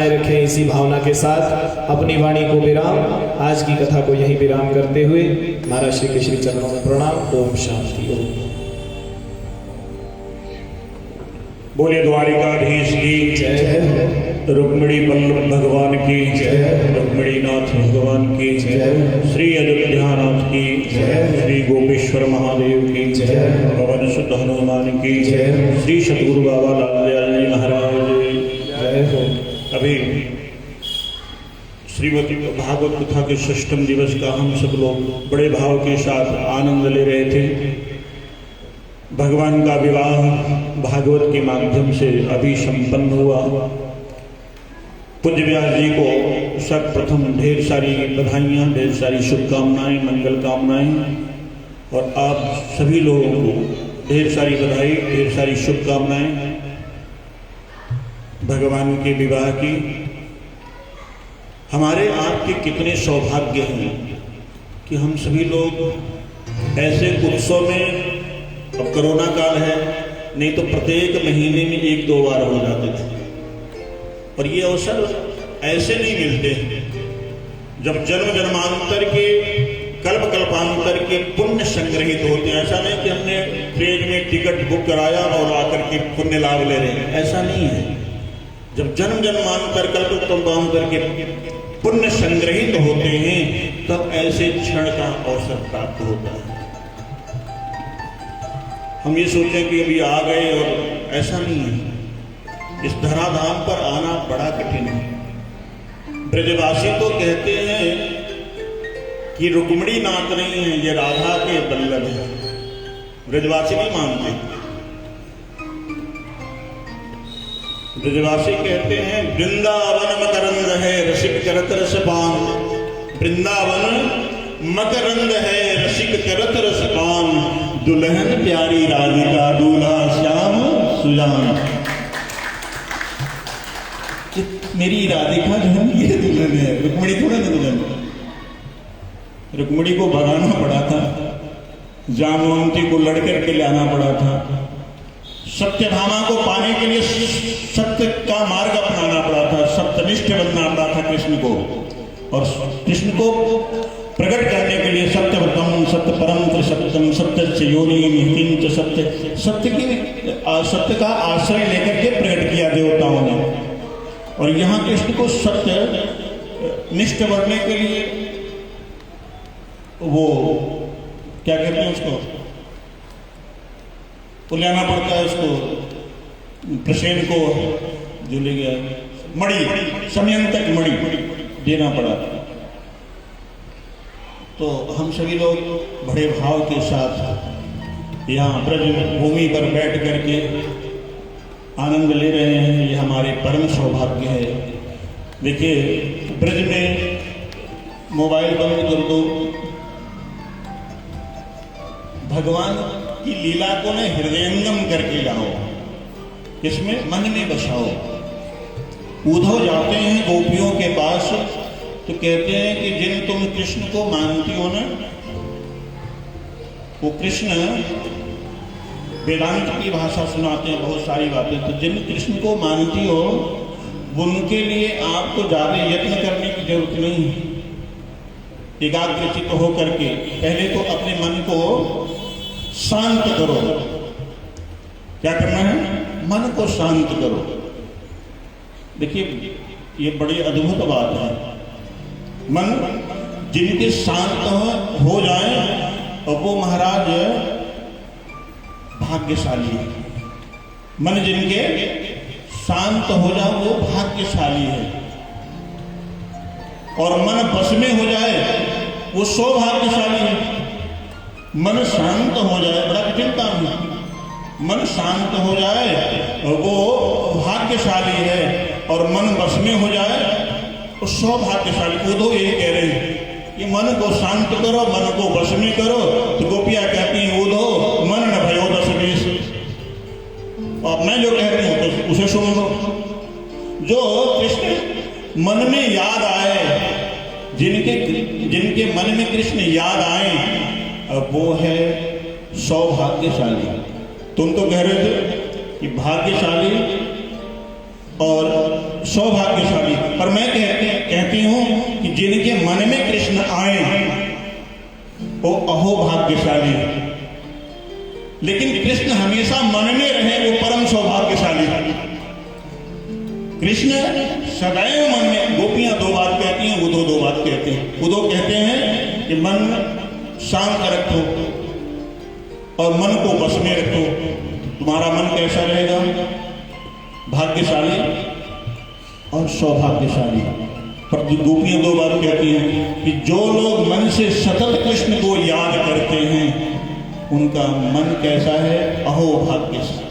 बनाए रखें। इसी भावना के साथ अपनी वाणी को विराम, आज की कथा को यही विराम करते हुए महाराज श्री के श्री चरणों में प्रणाम। ओम शांति। ओम बोले द्वारिकाधीश की जय, रुक्मिणी बल्लभ भगवान की जय, रुक्मिणी नाथ भगवान की जय, श्री अयोध्यानाथ की जय, श्री गोपेश्वर महादेव की जय, पवन सुत हनुमान की जय, श्री सतगुरु बाबा लालदयाल जी महाराज जय हो। अभी श्रीमद् भागवत कथा के षष्ठम दिवस का हम सब लोग बड़े भाव के साथ आनंद ले रहे थे। भगवान का विवाह भागवत के माध्यम से अभी संपन्न हुआ। पूज्य व्यास जी को सर्वप्रथम ढेर सारी बधाइयाँ, ढेर सारी शुभकामनाएं, मंगल कामनाएं, और आप सभी लोगों को ढेर सारी बधाई, ढेर सारी शुभकामनाएं भगवान के विवाह की। हमारे आपके कितने सौभाग्य हैं कि हम सभी लोग ऐसे उत्सव में, अब कोरोना काल है, नहीं तो प्रत्येक महीने में 1-2 बार हो जाते थे, और ये अवसर ऐसे नहीं मिलते जब जन्म जन्मांतर के, कल्प कल्पांतर के पुण्य संग्रहित होते हैं। ऐसा नहीं कि हमने ट्रेन में टिकट बुक कराया और आकर के पुण्य लाभ ले रहे हैं, ऐसा नहीं है। जब जन्म जन्मांतर कल्प कल्पांतर के पुण्य संग्रहित होते हैं तब ऐसे क्षण का अवसर प्राप्त होता है। हम ये सोचें कि अभी आ गए, और ऐसा नहीं है। इस धराधाम पर आना बड़ा कठिन है। ब्रजवासी तो कहते हैं कि रुक्मिणी नाथ नहीं है, ये राधा के बल्लभ है। ब्रजवासी नहीं मानते। ब्रजवासी कहते हैं वृंदावन मकरंद है रसिक करत रस पान। वृंदावन मकरंद है रसिक करत रस पान। दुल्हन प्यारी राधिका दूल्हा श्याम सुजान। मेरी राधिका जो है ये दुल्हन है, रुक्मिणी थोड़ा ना दुल्हन। रुक्मिणी को भगाना पड़ा था, जामवंती को लड़कर के लाना पड़ा था, सत्यभामा को पाने के लिए सत्य का मार्ग अपनाना पड़ा था, सत्यनिष्ठ बनना पड़ा था कृष्ण को, और कृष्ण को प्रकट करने के लिए सत्यव्रतम सत्य परम सत्यम सत्य से योनि किंच सत्य, सत्य का आश्रय लेकर के प्रकट किया देवताओं ने। और यहाँ कृष्ण को सत्य निष्ठ बनने के लिए वो क्या कहते हैं उसको, तो लेना पड़ता है उसको, प्रसेन को जो ले गया मणि, समयंतक मणि देना पड़ा। तो हम सभी लोग बड़े भाव के साथ यहाँ ब्रज भूमि पर बैठ करके आनंद ले रहे हैं, ये हमारे परम सौभाग्य है। देखिए ब्रज में मोबाइल बंद कर दो, भगवान की लीला को न हृदयंगम करके लाओ, इसमें मन में बसाओ। उद्धव जाते हैं गोपियों के पास तो कहते हैं कि जिन तुम कृष्ण को मानती हो ना, वो कृष्ण वेदांत की भाषा सुनाते हैं, बहुत सारी बातें। तो जिन कृष्ण को मानती हो उनके लिए आपको ज्यादा यत्न करने की जरूरत नहीं है। एकाग्रचित्त होकर के पहले तो अपने मन को शांत करो। क्या करना है? मन को शांत करो। देखिए ये बड़ी अद्भुत बात है। मन जिनके शांत हो जाए और वो महाराज भाग्यशाली है। मन जिनके शांत हो जाए वो भाग्यशाली है, और मन बस में हो जाए वो सौभाग्यशाली है। मन शांत हो जाए, बड़ा कठिन काम है। मन शांत हो जाए वो भाग्यशाली है, और मन बस में हो जाए वो सौभाग्यशाली। उद्धव यही कह रहे हैं कि मन को शांत करो, मन को बस में करो। तो गोपियां कहती हैं उद्धव मन न भयो दस बीस। और मैं जो कहती हूँ तो उसे सुन लो। जो कृष्ण मन में याद आए, जिनके मन में कृष्ण याद आए, अब वो है सौभाग्यशाली। तुम तो कह रहे थे कि भाग्यशाली और सौभाग्यशाली। पर मैं कहती हूं कि जिनके मन में कृष्ण आए वो अहोभाग्यशाली है, लेकिन कृष्ण हमेशा मन में रहे वो परम सौभाग्यशाली है। कृष्ण सदैव मन में, गोपियां दो बात कहती हैं, वो दो बात कहते हैं। वो दो कहते हैं कि मन शांत रखो और मन को बस में रखो, तुम्हारा मन कैसा रहेगा, भाग्यशाली और सौभाग्यशाली। पर गोपियां दो बात कहती हैं कि जो लोग मन से सतत कृष्ण को याद करते हैं उनका मन कैसा है, अहोभाग्यशाली।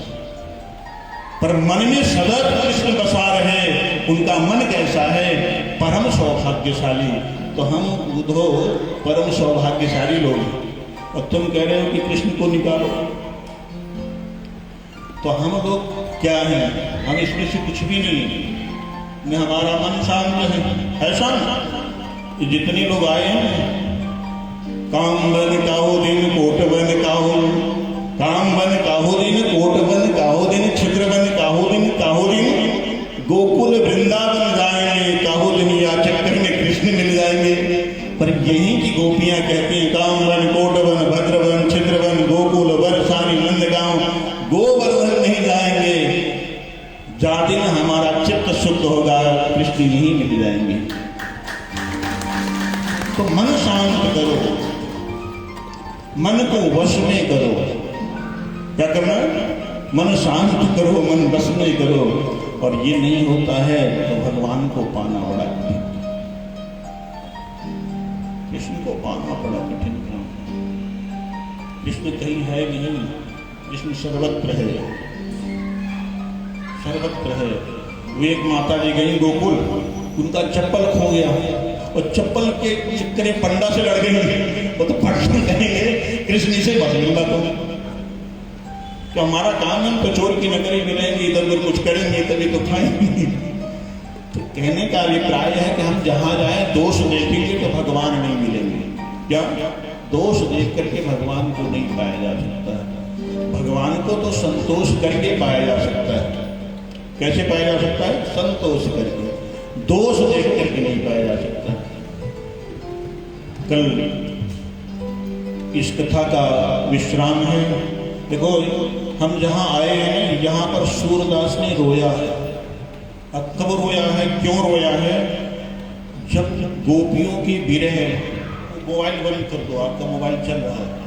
पर मन में सदा कृष्ण बसा रहे उनका मन कैसा है, परम सौभाग्यशाली। तो हम बुधो परम सौभाग्यशाली लोग, और तुम कह रहे हो कि कृष्ण को निकालो। तो हम लोग क्या हैं, हम इसमें से कुछ भी नहीं, न हमारा मन शांत है शांत। जितने लोग आए हैं, काम बन काहो दिन कोट बन काहो, काम बन काहो दिन कोट बन काहो दिन, छिद्र बन काहो दिन, गोकुल वृंदावन जाएंगे काहो दिन, या चक्कर में कृष्ण मिल जाएंगे। पर यही की गोपियां कहती हैं काम बन कोट बन भद्र बन छिद्र बन गोकुल बरसानी नंदगांव, गोवर्धन नहीं जाएंगे। जा दिन हमारा चित्त शुद्ध होगा, कृष्ण नहीं मिल जाएंगे। तो मन शांत करो, मन को वश में करो। क्या करना, मन शांत करो, मन वश में करो। और ये नहीं होता है तो भगवान को पाना बड़ा कठिन, कृष्ण को पाना बड़ा कठिन काम। कृष्ण कहीं है नहीं, कृष्ण सर्वत्र है, सर्वत्र है। वो एक माता जी गई गोकुल, उनका चप्पल खो गया और चप्पल के चक्कर पंडा से लड़ गई। वो तो फट कहेंगे कृष्ण से बच मिला तो हमारा काम है तो चोर की नकली मिलेंगे, इधर उधर कुछ करेंगे तभी तो खाएंगे। तो कहने का अभिप्राय है कि हम जहां जाए दोष देखेंगे तो भगवान नहीं मिलेंगे। क्या दोष देख करके भगवान को नहीं पाया जा सकता है। भगवान को तो संतोष करके पाया जा सकता है। कैसे पाया जा सकता है, संतोष करके, दोष देख करके नहीं पाया जा सकता। कल इस कथा का विश्राम है। देखो हम जहां आए हैं यहाँ पर सूरदास ने रोया है। अब कब रोया है, क्यों रोया है, जब गोपियों की विरह। मोबाइल बंद कर दो, आपका मोबाइल चल रहा है।